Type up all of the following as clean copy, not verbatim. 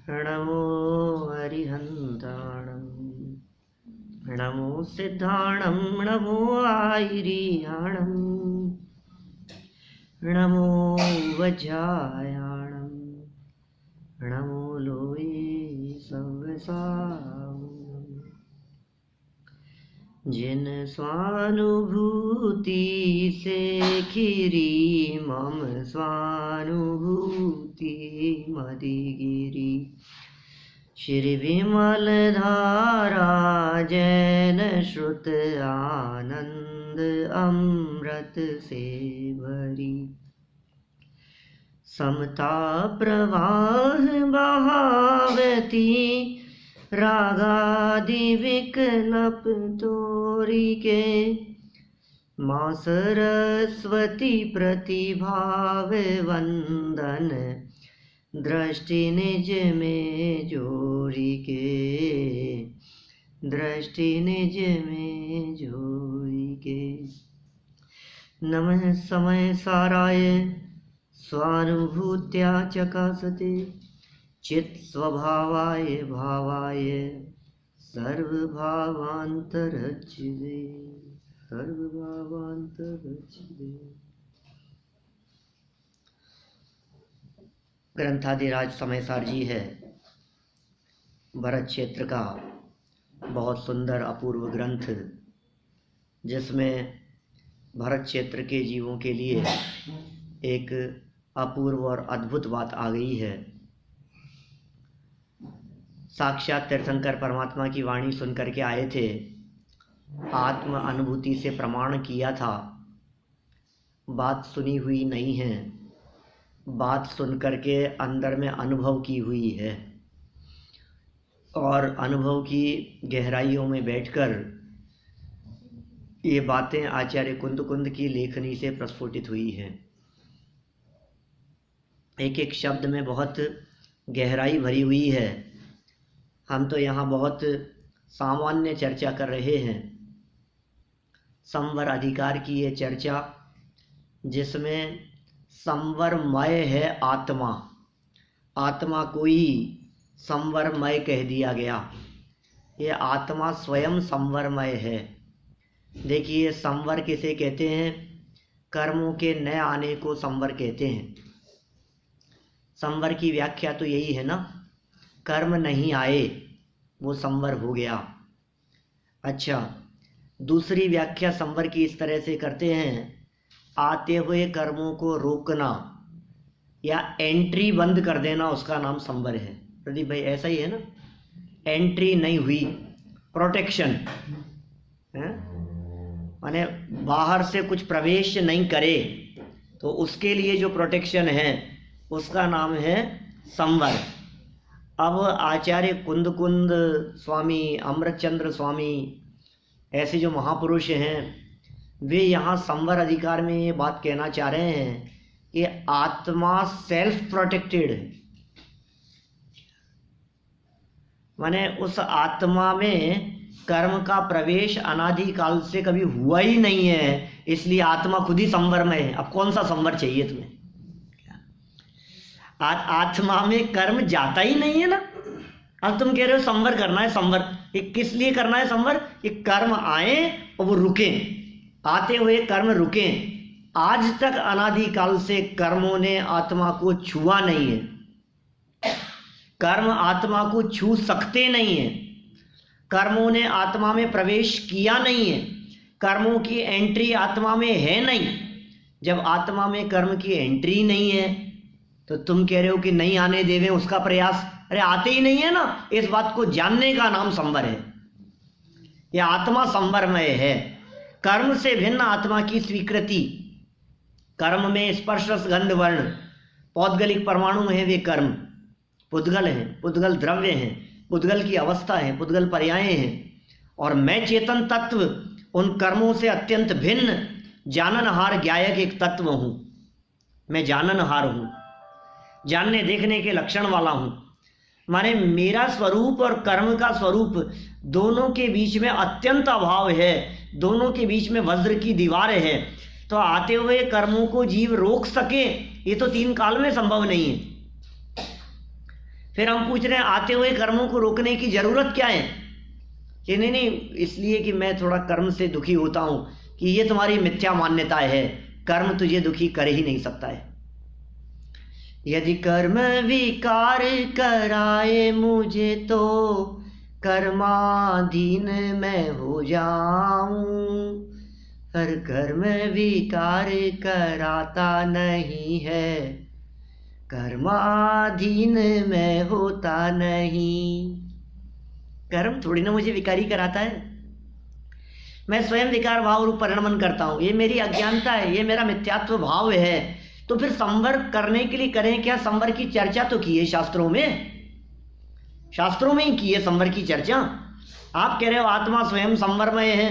नमो अरिहन्ताणं नमो सिद्धाणं नमो आयिरियाणं नमो वज्रायाणं नमो लोये सव्यसाम्। जिन स्वानुभूति से खिरी मम स्वानुभूति मदिगिरी श्री विमल धारा जैन श्रुत आनंद अमृत से भरी समता प्रवाह बहावती रागादि विकल्प तोरी के माँ सरस्वती प्रतिभाव वंदन दृष्टि निज में जोरी के दृष्टि निज में जोरी के। नमः समय साराय स्वानुभूत्या चकासते चित स्वभावाय भावाय सर्वभावांतरचिदे सर्वभावांतरचिदे। ग्रंथाधिराज समयसार जी है भरत क्षेत्र का बहुत सुंदर अपूर्व ग्रंथ, जिसमें भरत क्षेत्र के जीवों के लिए एक अपूर्व और अद्भुत बात आ गई है। साक्षात तीर्थंकर परमात्मा की वाणी सुनकर के आए थे, आत्म अनुभूति से प्रमाण किया था, बात सुनी हुई नहीं है, बात सुनकर के अंदर में अनुभव की हुई है और अनुभव की गहराइयों में बैठकर ये बातें आचार्य कुंद कुंद की लेखनी से प्रस्फुटित हुई हैं। एक एक शब्द में बहुत गहराई भरी हुई है। हम तो यहाँ बहुत सामान्य चर्चा कर रहे हैं, संवर अधिकार की ये चर्चा जिसमें संवरमय है आत्मा, आत्मा को ही संवरमय कह दिया गया। ये आत्मा स्वयं संवरमय है। देखिए संवर किसे कहते हैं? कर्मों के न आने को संवर कहते हैं। संवर की व्याख्या तो यही है ना, कर्म नहीं आए वो संवर हो गया। अच्छा, दूसरी व्याख्या संवर की इस तरह से करते हैं, आते हुए कर्मों को रोकना या एंट्री बंद कर देना, उसका नाम संवर है। प्रदीप भाई ऐसा ही है ना, एंट्री नहीं हुई, प्रोटेक्शन है, माने बाहर से कुछ प्रवेश नहीं करे तो उसके लिए जो प्रोटेक्शन है उसका नाम है संवर। अब आचार्य कुंद कुंद स्वामी, अमृतचंद्र स्वामी, ऐसे जो महापुरुष हैं, वे यहाँ संवर अधिकार में ये बात कहना चाह रहे हैं कि आत्मा सेल्फ प्रोटेक्टेड है, माने उस आत्मा में कर्म का प्रवेश अनादिकाल से कभी हुआ ही नहीं है, इसलिए आत्मा खुद ही संवर में है। अब कौन सा संवर चाहिए तुम्हें? आत्मा में कर्म जाता ही नहीं है ना। अब तुम कह रहे हो संवर करना है। संवर ये किस लिए करना है? संवर ये कर्म आए और वो रुकें, आते हुए कर्म रुकें। आज तक अनादिकाल से कर्मों ने आत्मा को छुआ नहीं है, कर्म आत्मा को छू सकते नहीं है, कर्मों ने आत्मा में प्रवेश किया नहीं है, कर्मों की एंट्री आत्मा में है नहीं। जब आत्मा में कर्म की एंट्री नहीं है तो तुम कह रहे हो कि नहीं आने देवे उसका प्रयास। अरे आते ही नहीं है ना, इस बात को जानने का नाम संवर है। यह आत्मा संवरमय है। कर्म से भिन्न आत्मा की स्वीकृति, कर्म में स्पर्श रस गंध वर्ण पौद्गलिक परमाणु है, वे कर्म पुद्गल हैं, पुद्गल द्रव्य हैं, पुद्गल की अवस्था है, पुद्गल पर्याय हैं। और मैं चेतन तत्व उन कर्मों से अत्यंत भिन्न जाननहार ज्ञायक एक तत्व हूँ। मैं जाननहार हूँ, जानने देखने के लक्षण वाला हूँ। माने मेरा स्वरूप और कर्म का स्वरूप दोनों के बीच में अत्यंत अभाव है, दोनों के बीच में वज्र की दीवार है। तो आते हुए कर्मों को जीव रोक सके ये तो तीन काल में संभव नहीं है। फिर हम पूछ रहे हैं आते हुए कर्मों को रोकने की जरूरत क्या है? कि नहीं, इसलिए कि मैं थोड़ा कर्म से दुखी होता हूं, कि ये तुम्हारी मिथ्या मान्यता है, कर्म तुझे दुखी कर ही नहीं सकता है। यदि कर्म विकार कराए मुझे तो कर्माधीन मैं हो जाऊं, पर कर्म विकार कराता नहीं है, कर्माधीन मैं होता नहीं। कर्म थोड़ी ना मुझे विकारी कराता है, मैं स्वयं विकार भाव रूप परिणमन करता हूं, ये मेरी अज्ञानता है, ये मेरा मिथ्यात्व भाव है। तो फिर संवर करने के लिए करें क्या? संवर की चर्चा तो की है शास्त्रों में, शास्त्रों में ही की है संवर की चर्चा। आप कह रहे हो आत्मा स्वयं संवरमय है,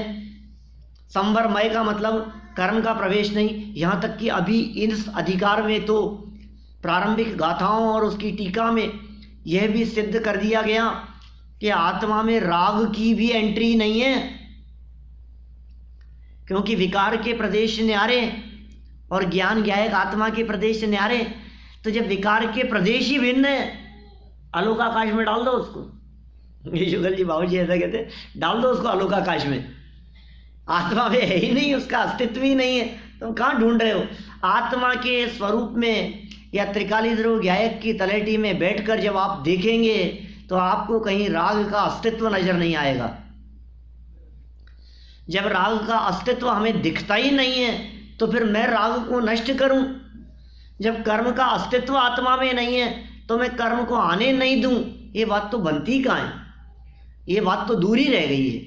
संवरमय का मतलब कर्म का प्रवेश नहीं। यहां तक कि अभी इस अधिकार में तो प्रारंभिक गाथाओं और उसकी टीका में यह भी सिद्ध कर दिया गया कि आत्मा में राग की भी एंट्री नहीं है, क्योंकि विकार के प्रदेश न्यारे और ज्ञान ज्ञायक आत्मा के प्रदेश न्यारे। तो जब विकार के प्रदेश ही भिन्न है, आलोकाकाश में डाल दो उसको। ये जुगल जी बाबू जी ऐसा कहते हैं, डाल दो उसको आलोकाकाश में, आत्मा में है ही नहीं, उसका अस्तित्व ही नहीं है, तुम कहाँ ढूंढ रहे हो? आत्मा के स्वरूप में या त्रिकाली ध्रुव ज्ञायक की तलेटी में बैठकर जब आप देखेंगे तो आपको कहीं राग का अस्तित्व नजर नहीं आएगा। जब राग का अस्तित्व हमें दिखता ही नहीं है तो फिर मैं राग को नष्ट करूं? जब कर्म का अस्तित्व आत्मा में नहीं है तो मैं कर्म को आने नहीं दूं? ये बात तो बनती कहाँ है, ये बात तो दूर ही रह गई है।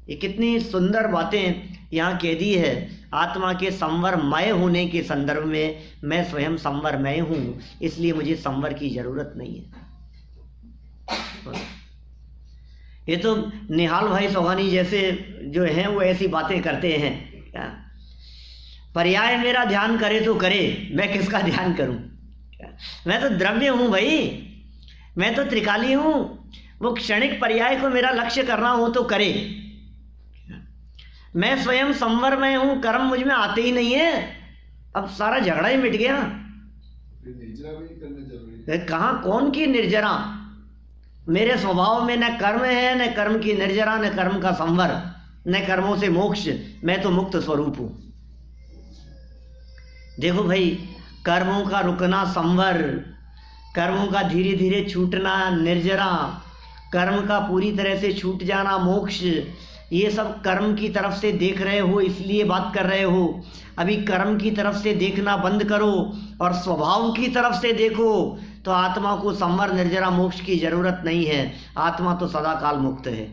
ये कितनी सुंदर बातें यहाँ कह दी है। आत्मा के संवरमय होने के संदर्भ में मैं स्वयं संवरमय हूँ, इसलिए मुझे संवर की जरूरत नहीं है। ये तो निहाल भाई सोहानी जैसे जो हैं वो ऐसी बातें करते हैं। क्या पर्याय मेरा ध्यान करे तो करे, मैं किसका ध्यान करूं? मैं तो द्रव्य हूं भाई, मैं तो त्रिकाली हूं। वो क्षणिक पर्याय को मेरा लक्ष्य करना हो तो करे। मैं स्वयं संवरमय हूं, कर्म मुझ में आते ही नहीं है, अब सारा झगड़ा ही मिट गया। कहाँ कौन की निर्जरा? मेरे स्वभाव में न कर्म है, न कर्म की निर्जरा, न कर्म का संवर, न कर्मों से मोक्ष। मैं तो मुक्त स्वरूप हूं। देखो भाई, कर्मों का रुकना संवर, कर्मों का धीरे धीरे छूटना निर्जरा, कर्म का पूरी तरह से छूट जाना मोक्ष। ये सब कर्म की तरफ से देख रहे हो इसलिए बात कर रहे हो। अभी कर्म की तरफ से देखना बंद करो और स्वभाव की तरफ से देखो तो आत्मा को संवर निर्जरा मोक्ष की जरूरत नहीं है। आत्मा तो सदा काल मुक्त है।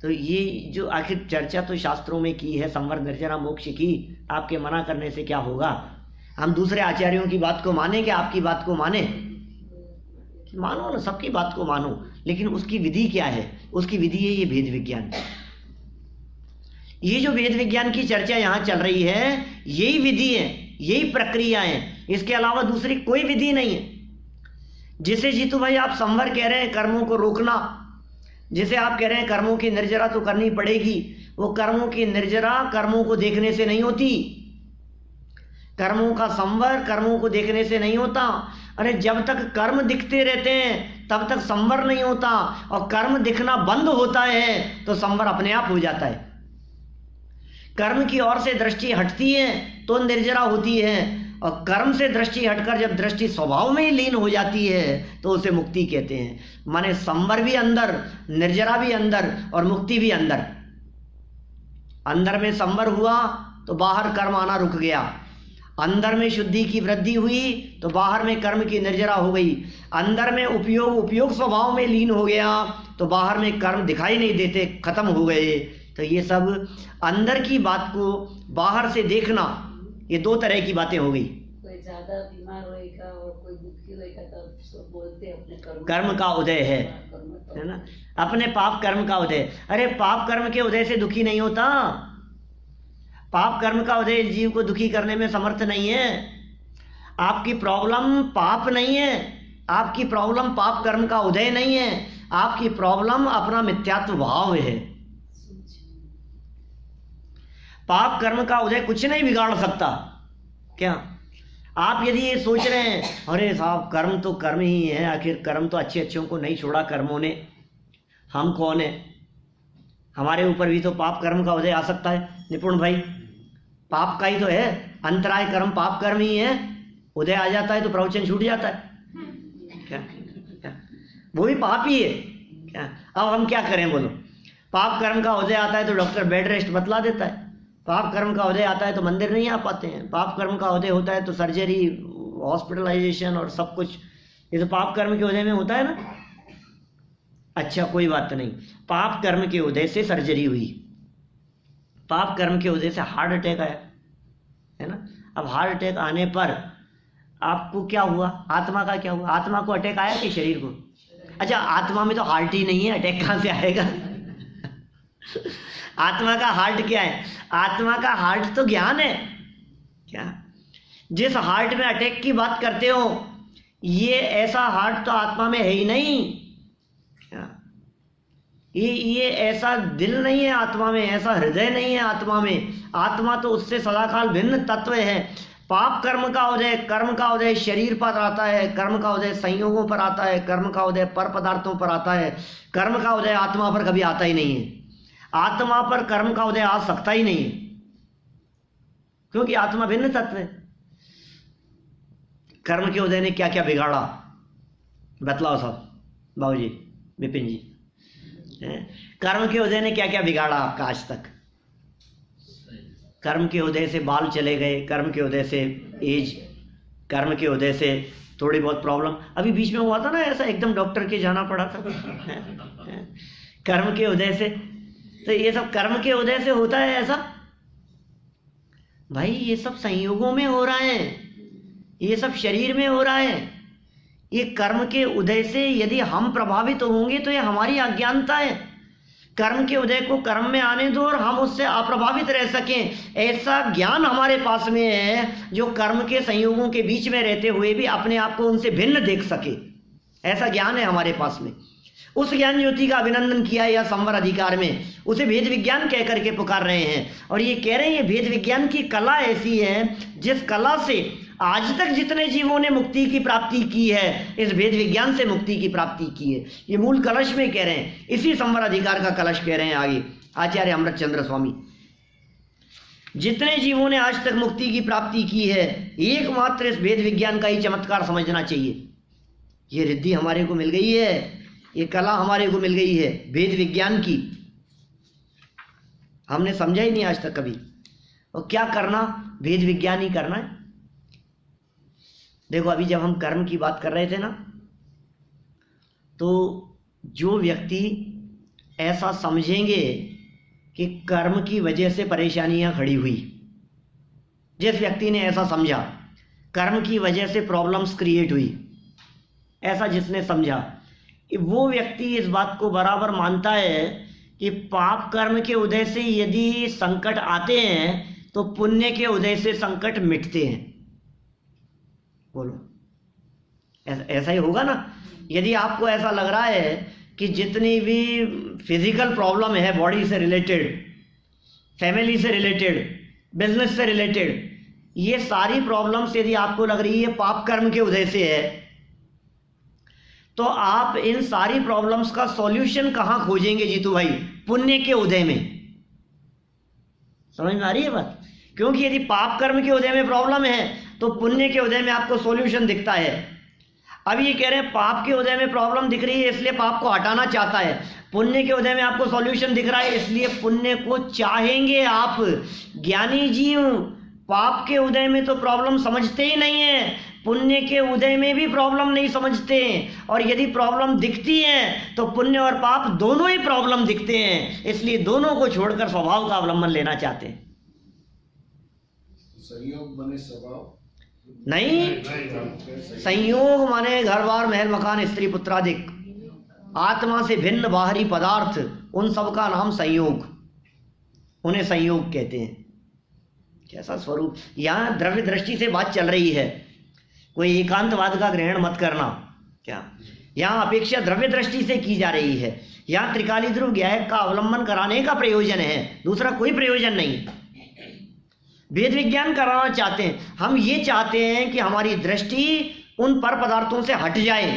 तो ये जो आखिर चर्चा तो शास्त्रों में की है संवर निर्जरा मोक्ष की, आपके मना करने से क्या होगा? हम दूसरे आचार्यों की बात को माने कि आपकी बात को माने? मानो ना, सबकी बात को मानो, लेकिन उसकी विधि क्या है? उसकी विधि है ये भेद विज्ञान। ये जो भेद विज्ञान की चर्चा यहाँ चल रही है, यही विधि है, यही प्रक्रिया है, इसके अलावा दूसरी कोई विधि नहीं है। जिसे जीतू भाई आप संवर कह रहे हैं कर्मों को रोकना, जिसे आप कह रहे हैं कर्मों की निर्जरा तो करनी पड़ेगी, वो कर्मों की निर्जरा कर्मों को देखने से नहीं होती। कर्मों का संवर कर्मों को देखने से नहीं होता। अरे जब तक कर्म दिखते रहते हैं तब तक संवर नहीं होता, और कर्म दिखना बंद होता है तो संवर अपने आप हो जाता है। कर्म की ओर से दृष्टि हटती है तो निर्जरा होती है, और कर्म से दृष्टि हटकर जब दृष्टि स्वभाव में ही लीन हो जाती है तो उसे मुक्ति कहते हैं। माने संवर भी अंदर, निर्जरा भी अंदर और मुक्ति भी अंदर। अंदर में संवर हुआ तो बाहर कर्म आना रुक गया, अंदर में शुद्धि की वृद्धि हुई तो बाहर में कर्म की निर्जरा हो गई, अंदर में उपयोग स्वभाव में लीन हो गया तो बाहर में कर्म दिखाई नहीं देते, खत्म हो गए। तो ये सब अंदर की बात को बाहर से देखना, ये दो तरह की बातें हो गई। कोई ज्यादा बीमार होएगा और कोई दुखी होएगा तो सब बोलते अपने कर्म का उदय है ना, अपने पाप कर्म का उदय। अरे पाप कर्म के उदय से दुखी नहीं होता, पाप कर्म का उदय जीव को दुखी करने में समर्थ नहीं है। आपकी प्रॉब्लम पाप नहीं है, आपकी प्रॉब्लम पाप कर्म का उदय नहीं है, आपकी प्रॉब्लम अपना मिथ्यात्व भाव है। पाप कर्म का उदय कुछ नहीं बिगाड़ सकता। क्या आप यदि ये सोच रहे हैं अरे साहब कर्म तो कर्म ही है, आखिर कर्म तो अच्छे अच्छों को नहीं छोड़ा कर्मों ने, हम कौन है, हमारे ऊपर भी तो पाप कर्म का उदय आ सकता है। निपुण भाई, पाप का ही तो है, अंतराय कर्म पाप कर्म ही है, उदय आ जाता है तो प्रवचन छूट जाता है क्या? क्या वो भी पाप ही है क्या? अब हम क्या करें बोलो? पाप कर्म का उदय आता है तो डॉक्टर बेड रेस्ट बतला देता है, पाप कर्म का उदय आता है तो मंदिर नहीं आ पाते हैं, पाप कर्म का उदय होता है तो सर्जरी, हॉस्पिटलाइजेशन और सब कुछ, ये तो पाप कर्म के उदय में होता है ना। अच्छा कोई बात नहीं, पाप कर्म के उदय से सर्जरी हुई, पाप कर्म के उदय से हार्ट अटैक आया, है ना। अब हार्ट अटैक आने पर आपको क्या हुआ, आत्मा का क्या हुआ? आत्मा को अटैक आया कि शरीर को? अच्छा आत्मा में तो हार्ट ही नहीं है, अटैक कहाँ से आएगा? आत्मा का हार्ट क्या है? आत्मा का हार्ट तो ज्ञान है क्या? जिस हार्ट में अटैक की बात करते हो, ये ऐसा हार्ट तो आत्मा में है ही नहीं क्या? ये ऐसा दिल नहीं है आत्मा में, ऐसा हृदय नहीं है आत्मा में, आत्मा तो उससे सदाकाल भिन्न तत्व है। पाप कर्म का उदय, कर्म का उदय शरीर पर आता है, कर्म का उदय संयोगों पर आता है, कर्म का उदय पर पदार्थों पर आता है, कर्म का उदय आत्मा पर कभी आता ही नहीं है। आत्मा पर कर्म का उदय आ सकता ही नहीं है, क्योंकि आत्मा भिन्न तत्व है। कर्म के उदय ने क्या क्या बिगाड़ा, बतलाओ साहब, बाबूजी, विपिन जी, कर्म के उदय ने क्या क्या बिगाड़ा आपका आज तक? कर्म के उदय से बाल चले गए, कर्म के उदय से एज, कर्म के उदय से थोड़ी बहुत प्रॉब्लम, अभी बीच में हुआ था ना ऐसा, एकदम डॉक्टर के जाना पड़ा था कर्म के उदय से। तो ये सब कर्म के उदय से होता है ऐसा? भाई ये सब संयोगों में हो रहा है, ये सब शरीर में हो रहा है। ये कर्म के उदय से यदि हम प्रभावित होंगे तो ये हमारी अज्ञानता है। कर्म के उदय को कर्म में आने दो और हम उससे अप्रभावित रह सकें, ऐसा ज्ञान हमारे पास में है जो कर्म के संयोगों के बीच में रहते हुए भी अपने आप को उनसे भिन्न देख सके, ऐसा ज्ञान है हमारे पास में। उस ज्ञान ज्योति का अभिनंदन किया है या संवर अधिकार में, उसे भेद विज्ञान कह करके पुकार रहे हैं। और ये कह रहे हैं ये भेद विज्ञान की कला ऐसी है जिस कला से आज तक जितने जीवों ने मुक्ति की प्राप्ति की है, इस भेद विज्ञान से मुक्ति की प्राप्ति की है। ये मूल कलश में कह रहे हैं, इसी संवर अधिकार का कलश कह रहे हैं आगे आचार्य अमृत चंद्र स्वामी। जितने जीवों ने आज तक मुक्ति की प्राप्ति की है, एकमात्र इस भेद विज्ञान का ही चमत्कार समझना चाहिए। ये रिद्धि हमारे को मिल गई है, ये कला हमारे को मिल गई है भेद विज्ञान की, हमने समझा ही नहीं आज तक कभी। और क्या करना, भेद विज्ञान ही करना है। देखो अभी जब हम कर्म की बात कर रहे थे ना, तो जो व्यक्ति ऐसा समझेंगे कि कर्म की वजह से परेशानियां खड़ी हुई, जिस व्यक्ति ने ऐसा समझा कर्म की वजह से प्रॉब्लम्स क्रिएट हुई, ऐसा जिसने समझा, वो व्यक्ति इस बात को बराबर मानता है कि पाप कर्म के उदय से यदि संकट आते हैं तो पुण्य के उदय से संकट मिटते हैं। बोलो ऐसा ही होगा ना? यदि आपको ऐसा लग रहा है कि जितनी भी फिजिकल प्रॉब्लम है बॉडी से रिलेटेड, फैमिली से रिलेटेड, बिजनेस से रिलेटेड, ये सारी प्रॉब्लम्स यदि आपको लग रही है पाप कर्म के उदय से है, तो आप इन सारी प्रॉब्लम्स का सॉल्यूशन कहां खोजेंगे जीतू भाई? पुण्य के उदय में। समझ में आ रही है बात? क्योंकि यदि पाप कर्म के उदय में प्रॉब्लम है तो पुण्य के उदय में आपको सॉल्यूशन दिखता है। अब ये कह रहे हैं पाप के उदय में प्रॉब्लम दिख रही है इसलिए पाप को हटाना चाहता है, पुण्य के उदय में आपको सॉल्यूशन दिख रहा है इसलिए पुण्य को चाहेंगे आप। ज्ञानी जीव पाप के उदय में तो प्रॉब्लम समझते ही नहीं है, पुण्य के उदय में भी प्रॉब्लम नहीं समझते हैं। और यदि प्रॉब्लम दिखती है तो पुण्य और पाप दोनों ही प्रॉब्लम दिखते हैं, इसलिए दोनों को छोड़कर स्वभाव का अवलंबन लेना चाहते हैं। संयोग बने स्वभाव नहीं, संयोग माने घर बार महल मकान स्त्री पुत्रादिक, आत्मा से भिन्न बाहरी पदार्थ, उन सब का नाम संयोग, उन्हें संयोग कहते हैं। कैसा स्वरूप, यहाँ द्रव्य दृष्टि से बात चल रही है, कोई एकांतवाद का ग्रहण मत करना। क्या यहाँ अपेक्षा द्रव्य दृष्टि से की जा रही है, यहाँ त्रिकाली ध्रुव ज्ञायक का अवलंबन कराने का प्रयोजन है, दूसरा कोई प्रयोजन नहीं। वेद विज्ञान कराना चाहते हैं। हम ये चाहते हैं कि हमारी दृष्टि उन पर पदार्थों से हट जाए।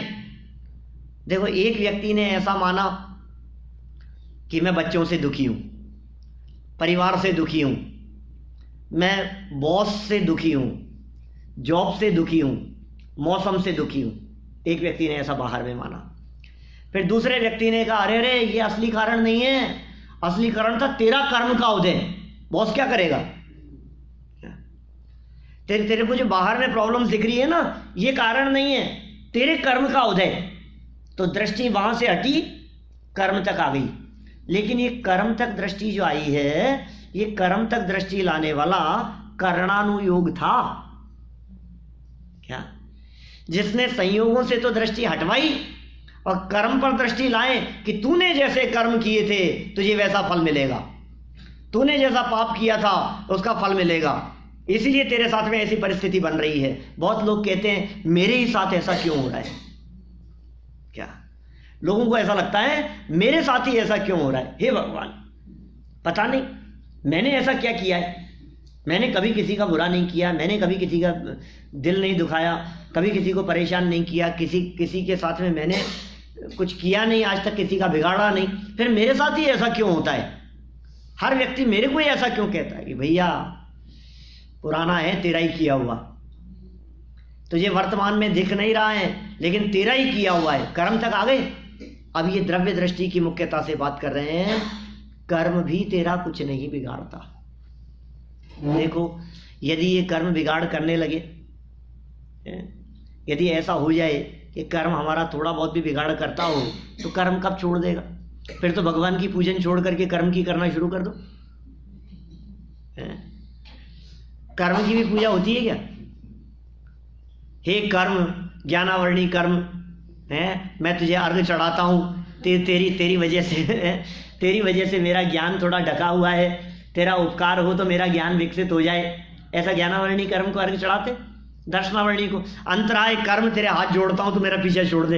देखो, एक व्यक्ति ने ऐसा माना कि मैं बच्चों से दुखी हूँ, परिवार से दुखी हूँ, मैं बॉस से दुखी हूँ, जॉब से दुखी हूँ, मौसम से दुखी हूँ। एक व्यक्ति ने ऐसा बाहर में माना। फिर दूसरे व्यक्ति ने कहा, अरे अरे ये असली कारण नहीं है, असली कारण था तेरा कर्म का उदय। बॉस क्या करेगा? तेरे को जो बाहर में प्रॉब्लम्स दिख रही है ना, ये कारण नहीं है, तेरे कर्म का उदय। तो दृष्टि वहां से हटी, कर्म तक आ गई। लेकिन ये कर्म तक दृष्टि जो आई है, ये कर्म तक दृष्टि लाने वाला करणानुयोग था क्या? जिसने संयोगों से तो दृष्टि हटवाई और कर्म पर दृष्टि लाए कि तूने जैसे कर्म किए थे तुझे वैसा फल मिलेगा, तूने जैसा पाप किया था उसका फल मिलेगा, इसीलिए तेरे साथ में ऐसी परिस्थिति बन रही है। बहुत लोग कहते हैं मेरे ही साथ ऐसा क्यों हो रहा है? क्या लोगों को ऐसा लगता है मेरे साथ ही ऐसा क्यों हो रहा है? हे भगवान, पता नहीं मैंने ऐसा क्या किया है। मैंने कभी किसी का बुरा नहीं किया, मैंने कभी किसी का दिल नहीं दुखाया, कभी किसी को परेशान नहीं किया, किसी के साथ में मैंने कुछ किया नहीं, आज तक किसी का बिगाड़ा नहीं, फिर मेरे साथ ही ऐसा क्यों होता है? हर व्यक्ति मेरे को ही ऐसा क्यों कहता है कि भैया पुराना है, तेरा ही किया हुआ, तुझे वर्तमान में दिख नहीं रहा है लेकिन तेरा ही किया हुआ है। कर्म तक आ गए। अब ये द्रव्य दृष्टि की मुख्यता से बात कर रहे हैं। कर्म भी तेरा कुछ नहीं बिगाड़ता। देखो, यदि ये कर्म बिगाड़ करने लगे, यदि ऐसा हो जाए कि कर्म हमारा थोड़ा बहुत भी बिगाड़ करता हो, तो कर्म कब छोड़ देगा? फिर तो भगवान की पूजन छोड़ करके कर्म की करना शुरू कर दो। कर्म की भी पूजा होती है क्या? हे कर्म, ज्ञानावर्णी कर्म है, मैं तुझे अर्घ चढ़ाता हूँ, तेरी वजह से मेरा ज्ञान थोड़ा ढका हुआ है, तेरा उपकार हो तो मेरा ज्ञान विकसित हो जाए। ऐसा ज्ञानावर्णी कर्म को अर्घ चढ़ाते? दर्शनावर्णी को अंतराय कर्म, तेरे हाथ जोड़ता हूँ तो मेरा पीछे छोड़ दे।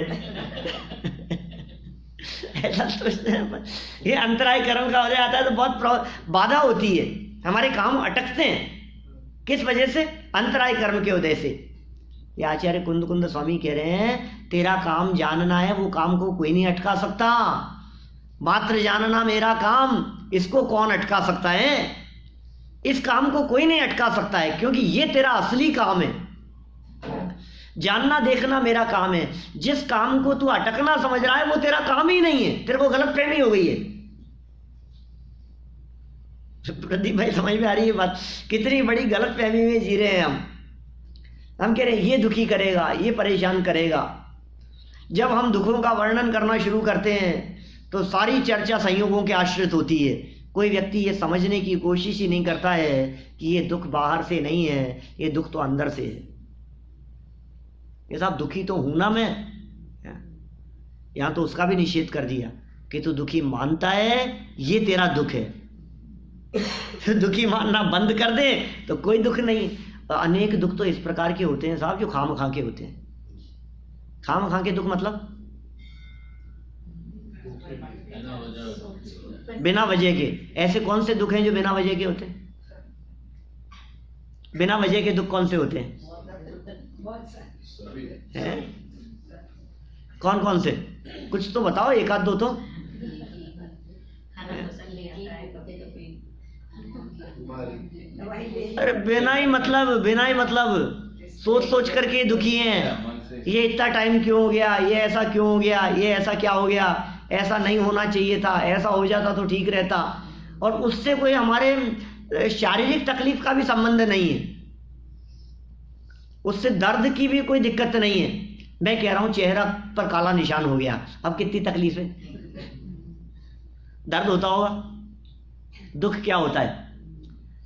ऐसा सोचते हैं। ये अंतराय कर्म का हो जाता है तो बहुत बाधा होती है, हमारे काम अटकते हैं। किस वजह से? अंतराय कर्म के उदय से। ये आचार्य कुंद स्वामी कह रहे हैं, तेरा काम जानना है, वो काम को कोई नहीं अटका सकता। मात्र जानना मेरा काम, इसको कौन अटका सकता है? इस काम को कोई नहीं अटका सकता है, क्योंकि ये तेरा असली काम है। जानना देखना मेरा काम है। जिस काम को तू अटकना समझ रहा है वो तेरा काम ही नहीं है, तेरे को गलतफहमी हो गई है। प्रदीप भाई, समझ में आ रही है बात? कितनी बड़ी गलतफहमी में जी रहे हैं हम कह रहे हैं ये दुखी करेगा, ये परेशान करेगा। जब हम दुखों का वर्णन करना शुरू करते हैं तो सारी चर्चा संयोगों के आश्रित होती है। कोई व्यक्ति ये समझने की कोशिश ही नहीं करता है कि ये दुख बाहर से नहीं है, ये दुख तो अंदर से है। ये साहब दुखी तो हूं ना मैं, यहां तो उसका भी निषेध कर दिया कि तू दुखी मानता है, ये तेरा दुख है। दुखी मानना बंद कर दे तो कोई दुख नहीं। अनेक दुख तो इस प्रकार के होते हैं साहब जो खामखा के होते हैं। खामखा के दुख मतलब बिना वजह के। ऐसे कौन से दुख हैं जो बिना वजह के होते हैं? बिना वजह के दुख कौन से होते हैं? कौन कौन से? कुछ तो बताओ, एक आध दो तो। अरे बिना ही मतलब सोच सोच करके दुखी हैं। ये इतना टाइम क्यों हो गया, ये ऐसा क्यों हो गया, ये ऐसा क्या हो गया, ऐसा नहीं होना चाहिए था, ऐसा हो जाता तो ठीक रहता। और उससे कोई हमारे शारीरिक तकलीफ का भी संबंध नहीं है, उससे दर्द की भी कोई दिक्कत नहीं है। मैं कह रहा हूं चेहरा पर काला निशान हो गया, अब कितनी तकलीफ है? दर्द होता होगा। दुख क्या होता है?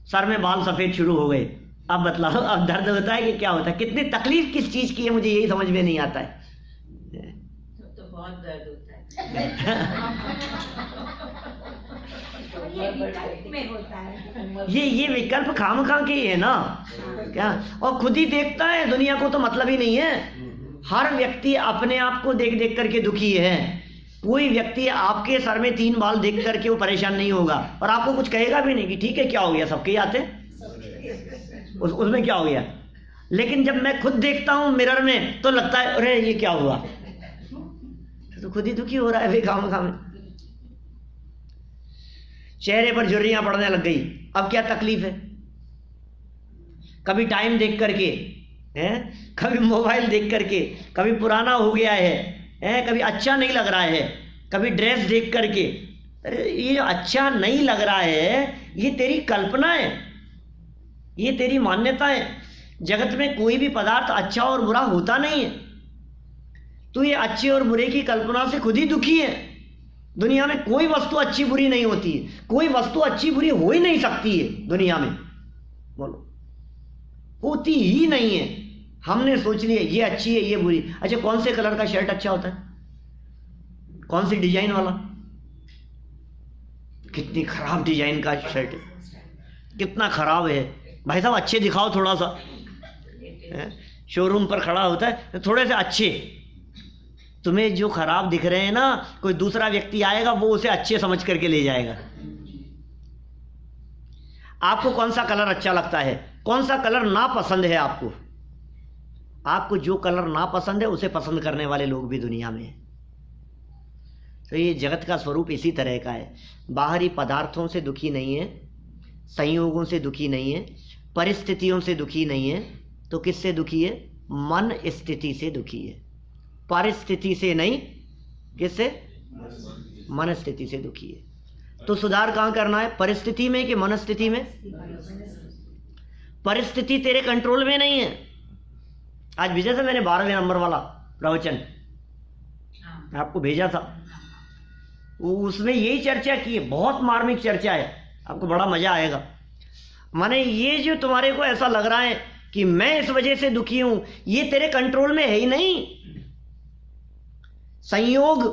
सर में बाल सफेद शुरू हो गए, अब बतलाओ, अब दर्द होता है कि क्या होता है? कितनी तकलीफ किस चीज की है, मुझे यही समझ में नहीं आता है। तो बहुत दर्द होता है। ये विकल्प खामखा के ही है ना क्या? और खुद ही देखता है, दुनिया को तो मतलब ही नहीं है। हर व्यक्ति अपने आप को देख देख करके दुखी है। कोई व्यक्ति आपके सर में 3 बाल देख करके वो परेशान नहीं होगा और आपको कुछ कहेगा भी नहीं कि ठीक है क्या हो गया, सबके ही आते हैं। उसमें क्या हो गया? लेकिन जब मैं खुद देखता हूँ मिरर में तो लगता है अरे ये क्या हुआ, तो खुद ही दुखी हो रहा है भाई खामखा में। चेहरे पर झुर्रियां पड़ने लग गई, अब क्या तकलीफ है? कभी टाइम देख करके हैं, कभी मोबाइल देख करके, कभी पुराना हो गया है, कभी अच्छा नहीं लग रहा है, कभी ड्रेस देख करके। अरे ये जो अच्छा नहीं लग रहा है ये तेरी कल्पना है, ये तेरी मान्यता है। जगत में कोई भी पदार्थ अच्छा और बुरा होता नहीं है। तो ये अच्छे और बुरे की कल्पना से खुद ही दुखी है। दुनिया में कोई वस्तु अच्छी बुरी नहीं होती है, कोई वस्तु अच्छी बुरी हो ही नहीं सकती है दुनिया में, बोलो होती ही नहीं है। हमने सोच लिया ये अच्छी है ये बुरी। अच्छा कौन से कलर का शर्ट अच्छा होता है, कौन सी डिजाइन वाला? कितनी खराब डिजाइन का शर्ट है, कितना खराब है भाई साहब, अच्छे दिखाओ थोड़ा सा। शोरूम पर खड़ा होता है थोड़े से अच्छे, तुम्हें जो खराब दिख रहे हैं ना, कोई दूसरा व्यक्ति आएगा वो उसे अच्छे समझ करके ले जाएगा। आपको कौन सा कलर अच्छा लगता है, कौन सा कलर नापसंद है आपको? आपको जो कलर नापसंद है उसे पसंद करने वाले लोग भी दुनिया में हैं। तो ये जगत का स्वरूप इसी तरह का है। बाहरी पदार्थों से दुखी नहीं है, संयोगों से दुखी नहीं है, परिस्थितियों से दुखी नहीं है, तो किससे दुखी है? मन स्थिति से दुखी है। परिस्थिति से नहीं, किससे? मन स्थिति से दुखी है। तो सुधार कहाँ करना है, परिस्थिति में कि मन स्थिति में? परिस्थिति तेरे कंट्रोल में नहीं है। आज भेजा था मैंने 12वें नंबर वाला प्रवचन आपको भेजा था, उसमें यही चर्चा की है, बहुत मार्मिक चर्चा है, आपको बड़ा मजा आएगा। माने ये जो तुम्हारे को ऐसा लग रहा है कि मैं इस वजह से दुखी हूं, ये तेरे कंट्रोल में है ही नहीं। संयोग,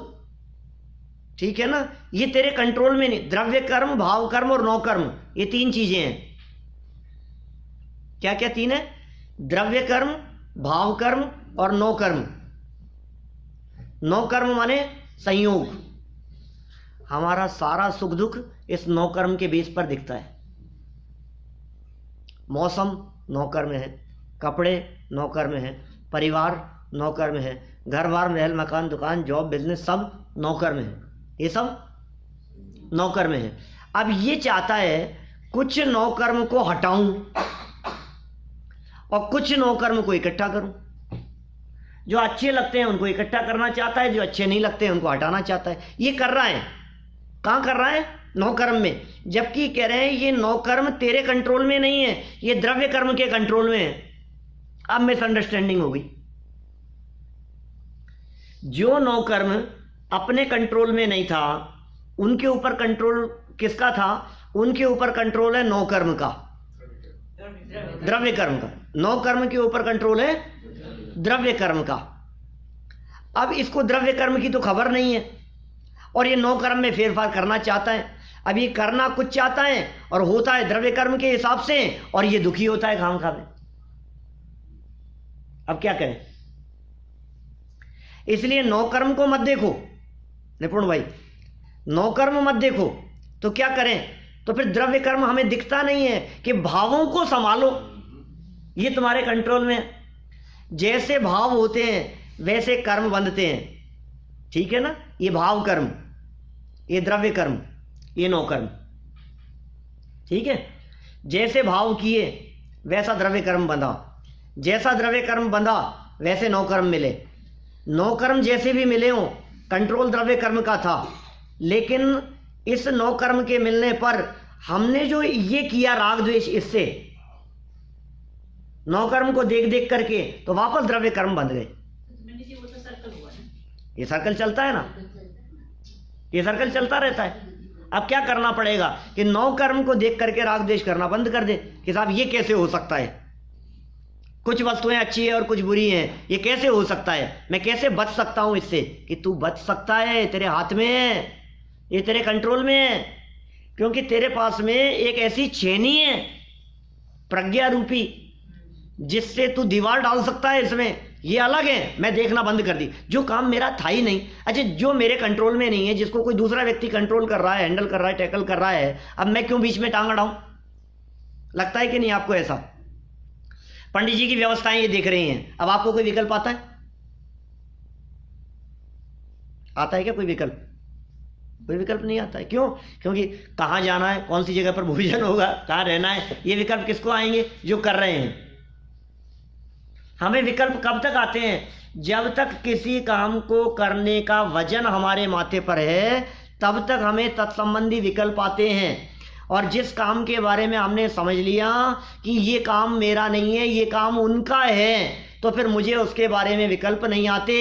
ठीक है ना, ये तेरे कंट्रोल में नहीं। द्रव्य कर्म, भाव कर्म और नौ कर्म, ये तीन चीजें हैं। क्या क्या तीन है? द्रव्य कर्म, भाव कर्म और नौ कर्म। नौ कर्म माने संयोग। हमारा सारा सुख दुख इस नौ कर्म के बेस पर दिखता है। मौसम नौ कर्म है, कपड़े नौ कर्म है, परिवार नौ कर्म है, घर बार महल मकान दुकान जॉब बिजनेस सब नौ कर्म है, ये सब नौ कर्म है। अब ये चाहता है कुछ नौ कर्म को हटाऊं और कुछ नौ कर्म को इकट्ठा करूं। जो अच्छे लगते हैं उनको इकट्ठा करना चाहता है, जो अच्छे नहीं लगते हैं उनको हटाना चाहता है। ये कर रहा है, कहाँ कर रहा है? नौ कर्म में। जबकि कह रहे हैं ये नौ कर्म तेरे कंट्रोल में नहीं है, ये द्रव्य कर्म के कंट्रोल में है। अब मिसअंडरस्टैंडिंग हो गई। जो नौ कर्म अपने कंट्रोल में नहीं था, उनके ऊपर कंट्रोल किसका था? उनके ऊपर कंट्रोल है नौ कर्म का, द्रव्य कर्म का। नौ कर्म के ऊपर कंट्रोल है द्रव्य कर्म का। अब इसको द्रव्य कर्म की तो खबर नहीं है और ये नौ कर्म में फेरफार करना चाहता है। अब ये करना कुछ चाहता है और होता है द्रव्य कर्म के हिसाब से, और ये दुखी होता है खामखा में। अब क्या करें? इसलिए नौ कर्म को मत देखो निपुण भाई, नौ कर्म मत देखो। तो क्या करें? तो फिर द्रव्य कर्म हमें दिखता नहीं है कि भावों को संभालो, ये तुम्हारे कंट्रोल में है। जैसे भाव होते हैं वैसे कर्म बनते हैं, ठीक है ना? ये भाव कर्म, ये द्रव्य कर्म, ये नौ कर्म, ठीक है? जैसे भाव किए वैसा द्रव्य कर्म बंधा, जैसा द्रव्य कर्म बंधा वैसे नौ कर्म मिले। नौ कर्म जैसे भी मिले हों, कंट्रोल द्रव्य कर्म का था, लेकिन इस नौ कर्म के मिलने पर हमने जो ये किया राग द्वेष, इससे नौ कर्म को देख देख करके तो वापस द्रव्य कर्म बंध गए। ये सर्कल चलता है ना, ये सर्कल चलता रहता है। अब क्या करना पड़ेगा कि नौ कर्म को देख करके राग द्वेष करना बंद कर दे कि साहब ये कैसे हो सकता है, कुछ वस्तुएं अच्छी है और कुछ बुरी हैं, ये कैसे हो सकता है, मैं कैसे बच सकता हूं इससे? कि तू बच सकता है, तेरे हाथ में है, ये तेरे कंट्रोल में है। क्योंकि तेरे पास में एक ऐसी छेनी है प्रज्ञा रूपी, जिससे तू दीवार डाल सकता है इसमें। ये अलग है, मैं देखना बंद कर दी, जो काम मेरा था ही नहीं। अच्छा, जो मेरे कंट्रोल में नहीं है, जिसको कोई दूसरा व्यक्ति कंट्रोल कर रहा है, हैंडल कर रहा है, टैकल कर रहा है, अब मैं क्यों बीच में टांग अड़ाऊं? लगता है कि नहीं आपको ऐसा? पंडित जी की व्यवस्थाएं ये देख रही हैं, अब आपको कोई विकल्प आता है? आता है क्या कोई विकल्प? कोई विकल्प नहीं आता है। क्यों? क्योंकि कहाँ जाना है, कौन सी जगह पर भोजन होगा, कहाँ रहना है, ये विकल्प किसको आएंगे? जो कर रहे हैं। हमें विकल्प कब तक आते हैं? जब तक किसी काम को करने का वजन हमारे माथे पर है, तब तक हमें तत्संबंधी विकल्प आते हैं। और जिस काम के बारे में हमने समझ लिया कि ये काम मेरा नहीं है, ये काम उनका है, तो फिर मुझे उसके बारे में विकल्प नहीं आते।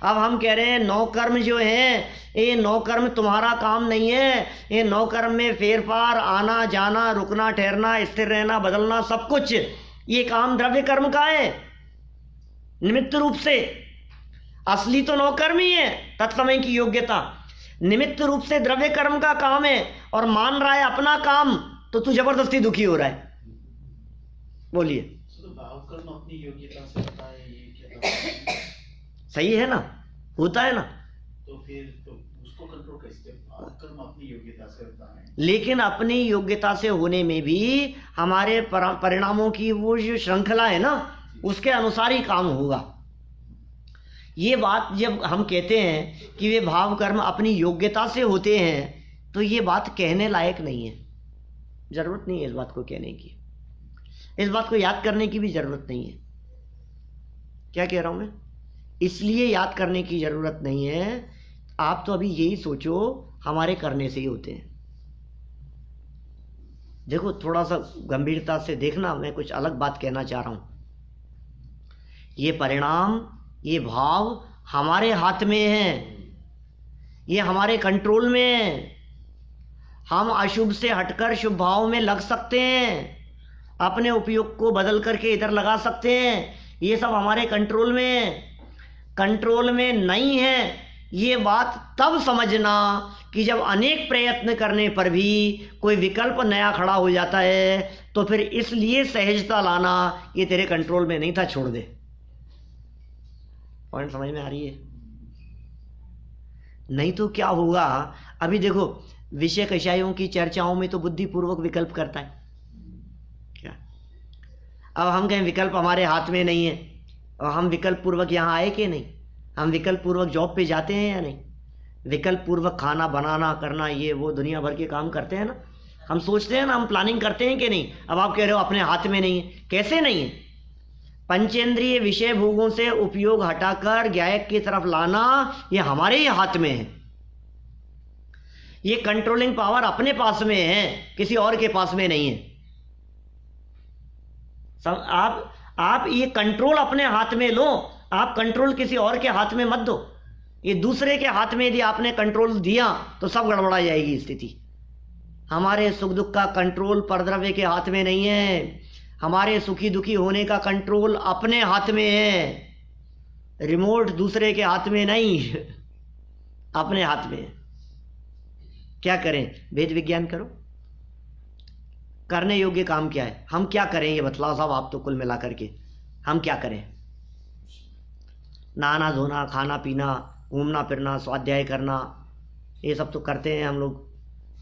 अब हम कह रहे हैं नौ कर्म जो हैं, ये नौ कर्म तुम्हारा काम नहीं है। ये नौ कर्म में फेरफार, आना जाना, रुकना ठहरना, स्थिर रहना, बदलना, सब कुछ ये काम द्रव्य कर्म का है निमित्त रूप से। असली तो नौ कर्म ही है, तत्समय की योग्यता निमित्त रूप से द्रव्य कर्म का काम है, और मान रहा है अपना काम, तो तू जबरदस्ती दुखी हो रहा है। बोलिए। तो भाव कर्म अपनी योग्यता से होता है, ये क्या सही है ना? होता है ना? तो फिर तो उसको कंट्रोल कैसे? भाव कर्म अपनी योग्यता से होता है, लेकिन अपनी योग्यता से होने में भी हमारे परिणामों की वो जो श्रृंखला है ना, उसके अनुसार ही काम होगा। ये बात जब हम कहते हैं कि वे भाव कर्म अपनी योग्यता से होते हैं, तो ये बात कहने लायक नहीं है। जरूरत नहीं है इस बात को कहने की, इस बात को याद करने की भी जरूरत नहीं है। क्या कह रहा हूं मैं? इसलिए याद करने की जरूरत नहीं है। आप तो अभी यही सोचो हमारे करने से ही होते हैं। देखो, थोड़ा सा गंभीरता से देखना, मैं कुछ अलग बात कहना चाह रहा हूं। ये परिणाम, ये भाव हमारे हाथ में है, ये हमारे कंट्रोल में है। हम अशुभ से हटकर शुभ भाव में लग सकते हैं, अपने उपयोग को बदल करके इधर लगा सकते हैं। ये सब हमारे कंट्रोल में है। कंट्रोल में नहीं है ये बात तब समझना कि जब अनेक प्रयत्न करने पर भी कोई विकल्प नया खड़ा हो जाता है, तो फिर इसलिए सहजता लाना, ये तेरे कंट्रोल में नहीं था, छोड़ दे। पॉइंट समझ में आ रही है? नहीं तो क्या होगा? अभी देखो, विषय कषायों की चर्चाओं में तो बुद्धिपूर्वक विकल्प करता है क्या? अब हम कहें विकल्प हमारे हाथ में नहीं है, और हम विकल्प पूर्वक यहाँ आए कि नहीं? हम विकल्प पूर्वक जॉब पे जाते हैं या नहीं? विकल्प पूर्वक खाना बनाना, करना, ये वो दुनिया भर के काम करते हैं ना। हम सोचते हैं ना, हम प्लानिंग करते हैं कि नहीं? अब आप कह रहे हो अपने हाथ में नहीं है। कैसे नहीं है? पंचेंद्रिय विषय भोगों से उपयोग हटाकर ज्ञायक की तरफ लाना, ये हमारे ही हाथ में है। ये कंट्रोलिंग पावर अपने पास में है, किसी और के पास में नहीं है। आप ये कंट्रोल अपने हाथ में लो, आप कंट्रोल किसी और के हाथ में मत दो। ये दूसरे के हाथ में यदि आपने कंट्रोल दिया तो सब गड़बड़ा जाएगी स्थिति। हमारे सुख दुख का कंट्रोल परद्रव्य के हाथ में नहीं है। हमारे सुखी दुखी होने का कंट्रोल अपने हाथ में है, रिमोट दूसरे के हाथ में नहीं, अपने हाथ में है। क्या करें? वेद विज्ञान करो। करने योग्य काम क्या है? हम क्या करें ये बतलाओ साहब। आप तो कुल मिला करके हम क्या करें? नहाना धोना, खाना पीना, घूमना फिरना, स्वाध्याय करना, ये सब तो करते हैं हम लोग।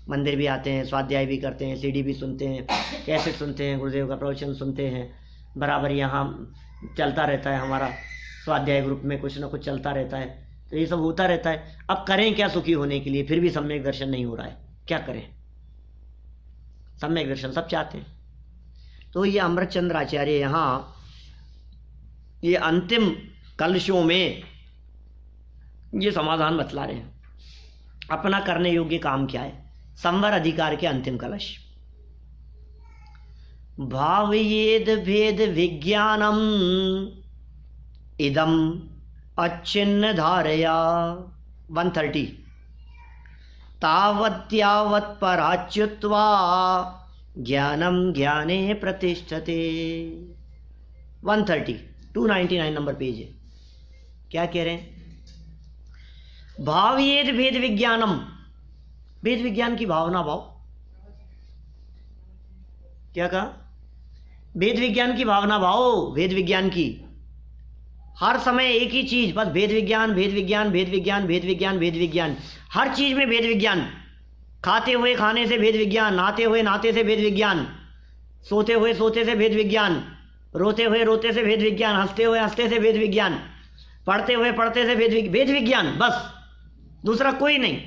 मंदिर भी आते हैं, स्वाध्याय भी करते हैं, सीडी भी सुनते हैं, कैसेट सुनते हैं, गुरुदेव का प्रवचन सुनते हैं। बराबर यहाँ चलता रहता है, हमारा स्वाध्याय ग्रुप में कुछ ना कुछ चलता रहता है। तो ये सब होता रहता है। अब करें क्या सुखी होने के लिए? फिर भी सम्यक दर्शन नहीं हो रहा है, क्या करें? सम्यक दर्शन सब चाहते हैं। तो ये अमृतचंद्र आचार्य यहाँ ये अंतिम कलशों में ये समाधान बतला रहे हैं। अपना करने योग्य काम क्या है? संवर अधिकार के अंतिम कलश। भावयेद भेद विज्ञानम इदम अच्छिन्न धारया 130 तावत्यावत् पराच्युत्वा ज्ञानम ज्ञाने प्रतिष्ठते। 130 299 नंबर पेज है। क्या कह रहे हैं? भावयेद भेद विज्ञानम, वेद विज्ञान की भावना भाव। क्या कहा? वेद विज्ञान की भावना भाव। वेद विज्ञान की हर समय एक ही चीज, बस भेद विज्ञान, भेद विज्ञान, भेद विज्ञान, भेद विज्ञान, भेद विज्ञान। हर चीज में भेद विज्ञान। खाते हुए खाने से भेद विज्ञान, नहाते हुए नहाते से भेद विज्ञान, सोते हुए सोते से भेद विज्ञान, रोते हुए रोते से भेद विज्ञान, हंसते हुए हंसते से भेद विज्ञान, पढ़ते हुए पढ़ते से भेद विज्ञान, बस दूसरा कोई नहीं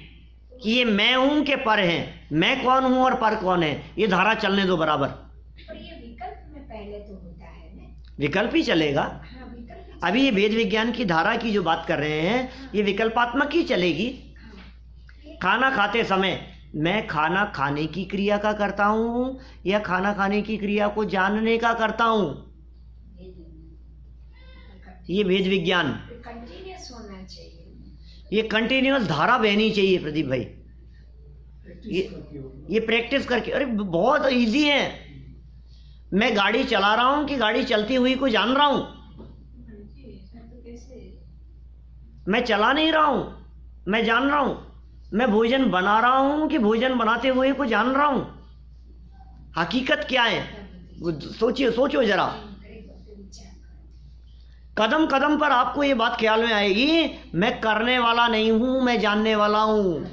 कि ये मैं हूं के पर है, मैं कौन हूं और पर कौन है, ये धारा चलने दो बराबर। पर ये विकल्प में पहले तो होता है ना। विकल्प ही चलेगा। हाँ, विकल्प। अभी ये भेद विज्ञान की धारा की जो बात कर रहे हैं ये विकल्पात्मक ही चलेगी। हाँ, खाना खाते समय मैं खाना खाने की क्रिया का करता हूं या खाना खाने की क्रिया को जानने का करता हूं, ये भेद विज्ञान। कंटिन्यूअस होना चाहिए। ये कंटिन्यूअस धारा बहनी चाहिए प्रदीप भाई। ये प्रैक्टिस करके, अरे बहुत इजी है। मैं गाड़ी चला रहा हूं कि गाड़ी चलती हुई को जान रहा हूं? मैं चला नहीं रहा हूं, मैं जान रहा हूं। मैं भोजन बना रहा हूं कि भोजन बनाते हुए को जान रहा हूं? हकीकत क्या है वो सोचिए, सोचो जरा। कदम कदम पर आपको ये बात ख्याल में आएगी, मैं करने वाला नहीं हूं, मैं जानने वाला हूं।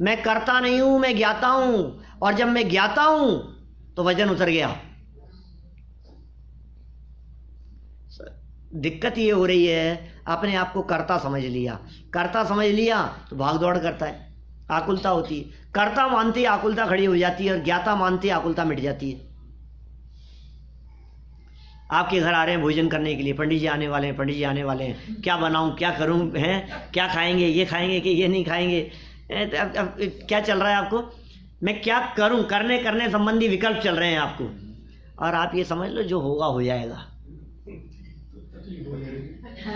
मैं करता नहीं हूं, मैं ज्ञाता हूं। और जब मैं ज्ञाता हूं तो वजन उतर गया। दिक्कत ये हो रही है, अपने आप को कर्ता समझ लिया। कर्ता समझ लिया तो भाग दौड़ करता है, आकुलता होती है। कर्ता मानते ही आकुलता खड़ी हो जाती है और ज्ञाता मानते ही आकुलता मिट जाती है। आपके घर आ रहे हैं भोजन करने के लिए, पंडित जी आने वाले हैं, पंडित जी आने वाले हैं, क्या बनाऊं, क्या करूं, हैं क्या खाएंगे, ये खाएंगे कि ये नहीं खाएंगे। अब क्या चल रहा है आपको? मैं क्या करूं, करने संबंधी विकल्प चल रहे हैं आपको। और आप ये समझ लो जो होगा हो जाएगा।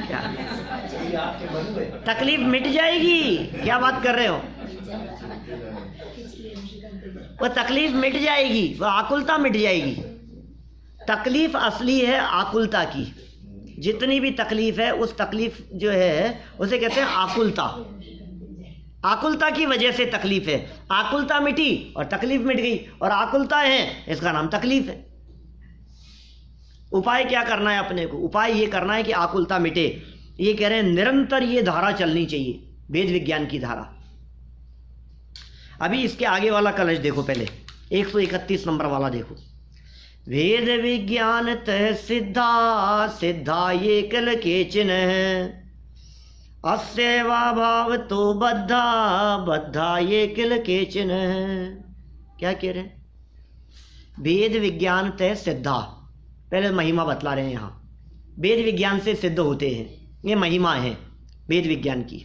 क्या तकलीफ मिट जाएगी? क्या बात कर रहे हो? वो तकलीफ मिट जाएगी, वो आकुलता मिट जाएगी। तकलीफ असली है आकुलता की। जितनी भी तकलीफ है उस तकलीफ जो है उसे कहते हैं आकुलता। आकुलता की वजह से तकलीफ है। आकुलता मिटी और तकलीफ मिट गई, और आकुलता है इसका नाम तकलीफ है। उपाय क्या करना है अपने को? उपाय ये करना है कि आकुलता मिटे। ये कह रहे हैं निरंतर ये धारा चलनी चाहिए, वेद विज्ञान की धारा। अभी इसके आगे वाला कलश देखो, पहले 131 नंबर वाला देखो। वेद विज्ञान तह सिद्धा, सिद्धा ये कल केचन अस्यवा भाव तो बद्धा, बद्धा ये किल केचन। क्या कह रहे हैं? वेद विज्ञान तह सिद्धा, पहले महिमा बतला रहे हैं यहाँ। वेद विज्ञान से सिद्ध होते हैं, ये महिमा है वेद विज्ञान की।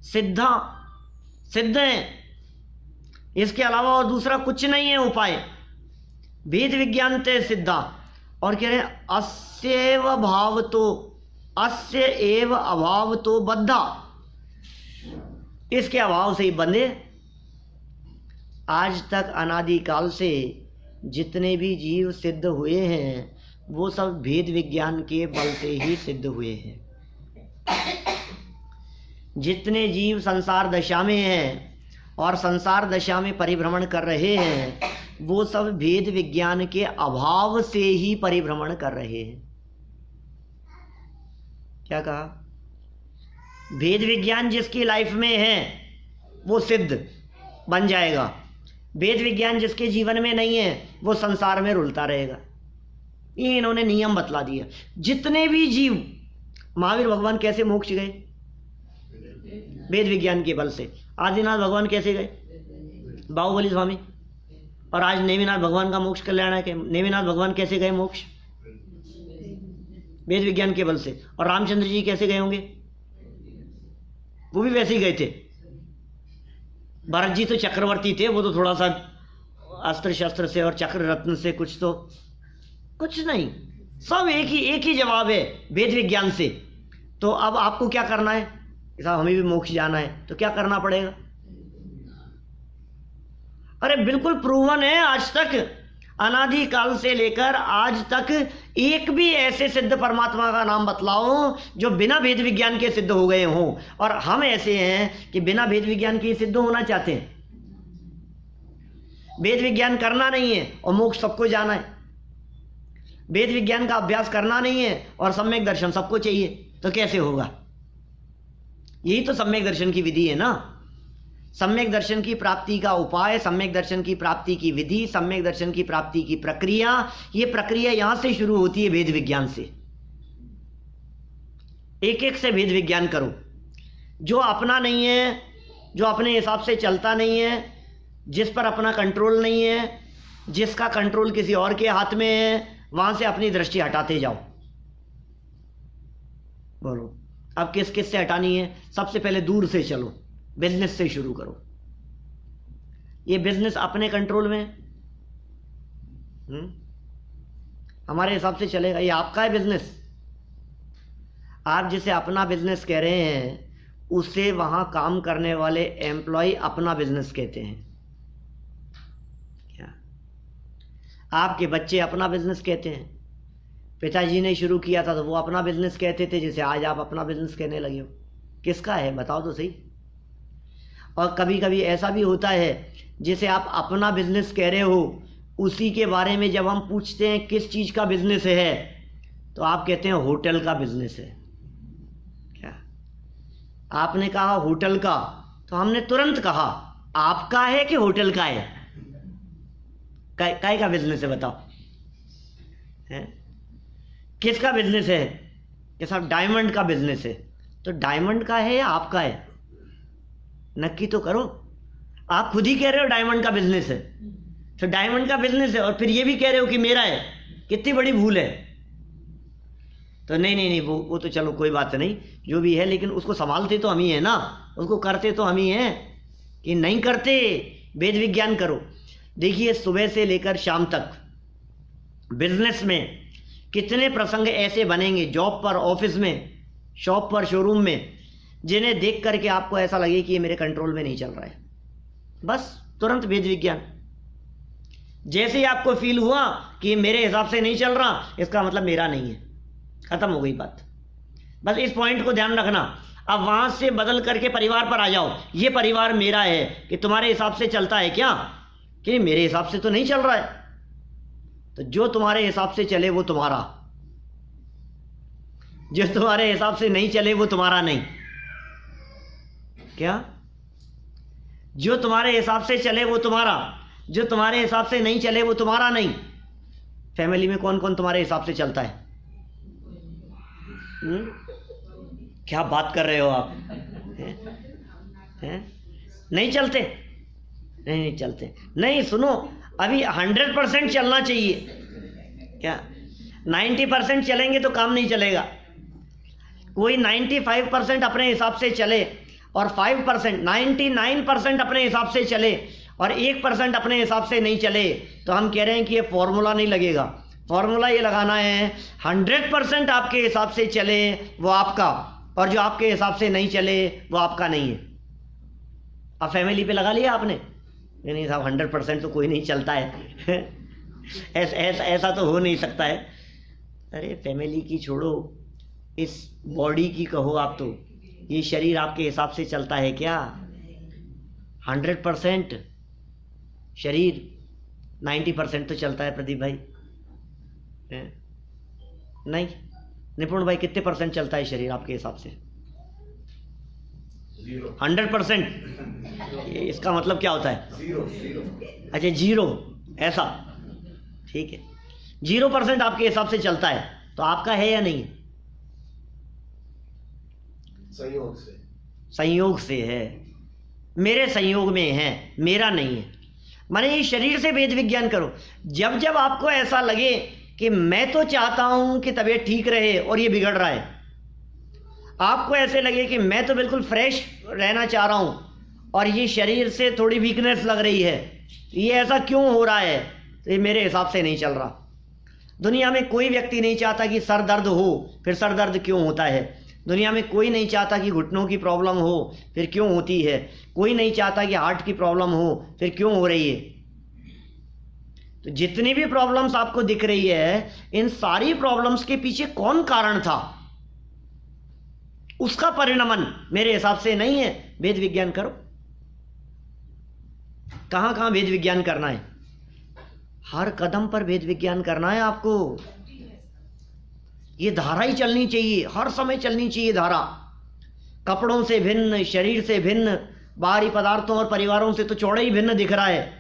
सिद्धा सिद्ध है, इसके अलावा और दूसरा कुछ नहीं है उपाय। वेद विज्ञान ते सिद्धा। और कह रहे हैं अस्येव भाव तो, अस्य एव अभाव तो बद्धा, इसके अभाव से ही बंधे। आज तक अनादिकाल से जितने भी जीव सिद्ध हुए हैं वो सब भेद विज्ञान के बल से ही सिद्ध हुए हैं। जितने जीव संसार दशा में हैं और संसार दशा में परिभ्रमण कर रहे हैं वो सब भेद विज्ञान के अभाव से ही परिभ्रमण कर रहे हैं। क्या कहा? भेद विज्ञान जिसकी लाइफ में है वो सिद्ध बन जाएगा। वेद विज्ञान जिसके जीवन में नहीं है वो संसार में रुलता रहेगा। ये इन्होंने नियम बतला दिया। जितने भी जीव, महावीर भगवान कैसे मोक्ष गए? वेद विज्ञान के बल से। आदिनाथ भगवान कैसे गए? बाहुबली स्वामी। और आज नेमिनाथ भगवान का मोक्ष कल्याण है। नेमिनाथ भगवान कैसे गए मोक्ष? वेद विज्ञान के बल से। और रामचंद्र जी कैसे गए होंगे? वो भी वैसे ही गए थे। भरत जी तो चक्रवर्ती थे, वो तो थोड़ा सा अस्त्र शस्त्र से और चक्र रत्न से, कुछ तो कुछ नहीं, सब एक ही जवाब है वेद विज्ञान से। तो अब आपको क्या करना है? साहब हमें भी मोक्ष जाना है तो क्या करना पड़ेगा? अरे बिल्कुल प्रूवन है। आज तक अनादिकाल से लेकर आज तक एक भी ऐसे सिद्ध परमात्मा का नाम बतलाओ जो बिना भेद विज्ञान के सिद्ध हो गए हों। और हम ऐसे हैं कि बिना भेद विज्ञान के सिद्ध होना चाहते हैं। वेद विज्ञान करना नहीं है और मोक्ष सबको जाना है। वेद विज्ञान का अभ्यास करना नहीं है और सम्यक दर्शन सबको चाहिए, तो कैसे होगा? यही तो सम्यक दर्शन की विधि है ना। सम्यक दर्शन की प्राप्ति का उपाय, सम्यक दर्शन की प्राप्ति की विधि, सम्यक दर्शन की प्राप्ति की प्रक्रिया, ये प्रक्रिया यहां से शुरू होती है वेद विज्ञान से। एक एक से वेद विज्ञान करो। जो अपना नहीं है, जो अपने हिसाब से चलता नहीं है, जिस पर अपना कंट्रोल नहीं है, जिसका कंट्रोल किसी और के हाथ में है, वहां से अपनी दृष्टि हटाते जाओ। बोलो अब किस किस से हटानी है? सबसे पहले दूर से चलो, बिजनेस से शुरू करो। ये बिजनेस अपने कंट्रोल में हमारे हिसाब से चलेगा? ये आपका है बिजनेस। आप जिसे अपना बिजनेस कह रहे हैं उसे वहां काम करने वाले एम्प्लॉय अपना बिजनेस कहते हैं क्या? आपके बच्चे अपना बिजनेस कहते हैं। पिताजी ने शुरू किया था तो वो अपना बिजनेस कहते थे, जिसे आज आप अपना बिजनेस कहने लगे हो। किसका है बताओ तो सही। और कभी कभी ऐसा भी होता है जिसे आप अपना बिजनेस कह रहे हो, उसी के बारे में जब हम पूछते हैं किस चीज़ का बिजनेस है, तो आप कहते हैं होटल का बिजनेस है। क्या आपने कहा होटल का, तो हमने तुरंत कहा आपका है कि होटल का है? काय का बिजनेस है बताओ? है किसका बिजनेस है? कि साहब डायमंड का बिजनेस है। तो डायमंड का है या आपका है? नक्की तो करो। आप खुद ही कह रहे हो डायमंड का बिजनेस है, तो डायमंड का बिजनेस है और फिर ये भी कह रहे हो कि मेरा है। कितनी बड़ी भूल है। तो नहीं वो तो चलो कोई बात नहीं, जो भी है, लेकिन उसको संभालते तो हम ही हैं ना, उसको करते तो हम ही हैं कि नहीं करते। वेद विज्ञान करो। देखिए सुबह से लेकर शाम तक बिजनेस में कितने प्रसंग ऐसे बनेंगे, जॉब पर, ऑफिस में, शॉप पर, शोरूम में, जिन्हें देख करके आपको ऐसा लगे कि ये मेरे कंट्रोल में नहीं चल रहा है। बस तुरंत वेद विज्ञान। जैसे ही आपको फील हुआ कि ये मेरे हिसाब से नहीं चल रहा, इसका मतलब मेरा नहीं है, खत्म हो गई बात। बस इस पॉइंट को ध्यान रखना। अब वहां से बदल करके परिवार पर आ जाओ। ये परिवार मेरा है कि तुम्हारे हिसाब से चलता है क्या? कि मेरे हिसाब से तो नहीं चल रहा है। तो जो तुम्हारे हिसाब से चले वो तुम्हारा, जो तुम्हारे हिसाब से नहीं चले वो तुम्हारा नहीं। क्या? जो तुम्हारे हिसाब से चले वो तुम्हारा, जो तुम्हारे हिसाब से नहीं चले वो तुम्हारा नहीं। फैमिली में कौन कौन तुम्हारे हिसाब से चलता है? क्या बात कर रहे हो आप? हैं? नहीं चलते? नहीं चलते। नहीं सुनो, अभी 100% चलना चाहिए। क्या 90% चलेंगे तो काम नहीं चलेगा। कोई 95% अपने हिसाब से चले और 5%, 99% अपने हिसाब से चले और 1% अपने हिसाब से नहीं चले, तो हम कह रहे हैं कि ये फॉर्मूला नहीं लगेगा। फॉर्मूला ये लगाना है 100% आपके हिसाब से चले वो आपका, और जो आपके हिसाब से नहीं चले वो आपका नहीं है। अब फैमिली पे लगा लिया आपने? नहीं साहब 100% तो कोई नहीं चलता है। ऐसा तो हो नहीं सकता है। अरे फैमिली की छोड़ो, इस बॉडी की कहो आप, तो ये शरीर आपके हिसाब से चलता है क्या? 100% शरीर, 90% तो चलता है प्रदीप भाई। नहीं निपुण भाई, कितने % चलता है शरीर आपके हिसाब से? 100%। इसका मतलब क्या होता है? अच्छा 0, ऐसा ठीक है। 0% आपके हिसाब से चलता है, तो आपका है या नहीं? संयोग से है। मेरे संयोग में है, मेरा नहीं है। माने ये शरीर से वेद विज्ञान करो। जब जब आपको ऐसा लगे कि मैं तो चाहता हूं कि तबीयत ठीक रहे और ये बिगड़ रहा है, आपको ऐसे लगे कि मैं तो बिल्कुल फ्रेश रहना चाह रहा हूं और ये शरीर से थोड़ी वीकनेस लग रही है, ये ऐसा क्यों हो रहा है? तो ये मेरे हिसाब से नहीं चल रहा। दुनिया में कोई व्यक्ति नहीं चाहता कि सर दर्द हो, फिर सर दर्द क्यों होता है? दुनिया में कोई नहीं चाहता कि घुटनों की प्रॉब्लम हो, फिर क्यों होती है? कोई नहीं चाहता कि हार्ट की प्रॉब्लम हो, फिर क्यों हो रही है? तो जितनी भी प्रॉब्लम्स आपको दिख रही है, इन सारी प्रॉब्लम्स के पीछे कौन कारण था, उसका परिणमन मेरे हिसाब से नहीं है। वेद विज्ञान करो। कहां कहां वेद विज्ञान करना है? हर कदम पर वेद विज्ञान करना है आपको। ये धारा ही चलनी चाहिए, हर समय चलनी चाहिए धारा। कपड़ों से भिन्न, शरीर से भिन्न, बाहरी पदार्थों और परिवारों से तो चौड़ा ही भिन्न दिख रहा है।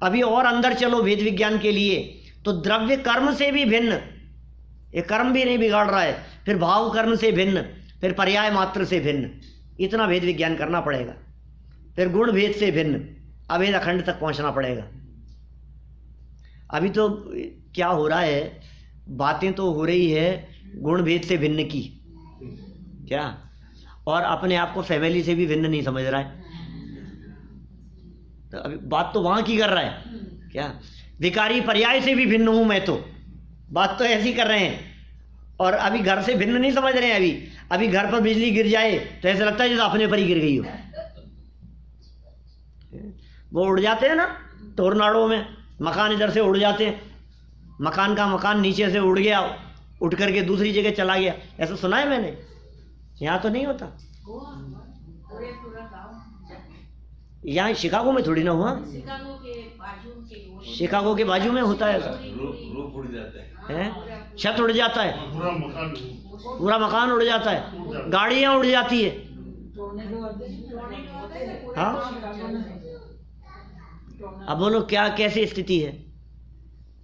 अभी और अंदर चलो भेद विज्ञान के लिए, तो द्रव्य कर्म से भी भिन्न, ये कर्म भी नहीं बिगाड़ रहा है, फिर भाव कर्म से भिन्न, फिर पर्याय मात्र से भिन्न, इतना भेद विज्ञान करना पड़ेगा। फिर गुण भेद से भिन्न, अभेद अखंड तक पहुंचना पड़ेगा। अभी तो क्या हो रहा है, बातें तो हो रही है गुण भेद से भिन्न की, क्या, और अपने आप को फैमिली से भी भिन्न नहीं समझ रहा है। तो अभी बात तो वहां की कर रहा है, क्या, विकारी पर्याय से भी भिन्न हूं मैं, तो बात तो ऐसी कर रहे हैं। और अभी घर से भिन्न नहीं समझ रहे हैं। अभी घर पर बिजली गिर जाए तो ऐसा लगता है जैसे अपने पर ही गिर गई हो। वो उड़ जाते हैं ना टोरनाडो में, मकान इधर से उड़ जाते हैं, मकान का मकान नीचे से उड़ गया, उठ करके दूसरी जगह चला गया, ऐसा सुना है मैंने। यहाँ तो नहीं होता, यहाँ शिकागो में थोड़ी ना हुआ, शिकागो के बाजू में होता है ऐसा। रूफ उड़ जाता है, छत उड़ जाता है, पूरा मकान उड़ जाता है, गाड़ियाँ उड़ जाती है। हाँ, अब बोलो क्या कैसी स्थिति है।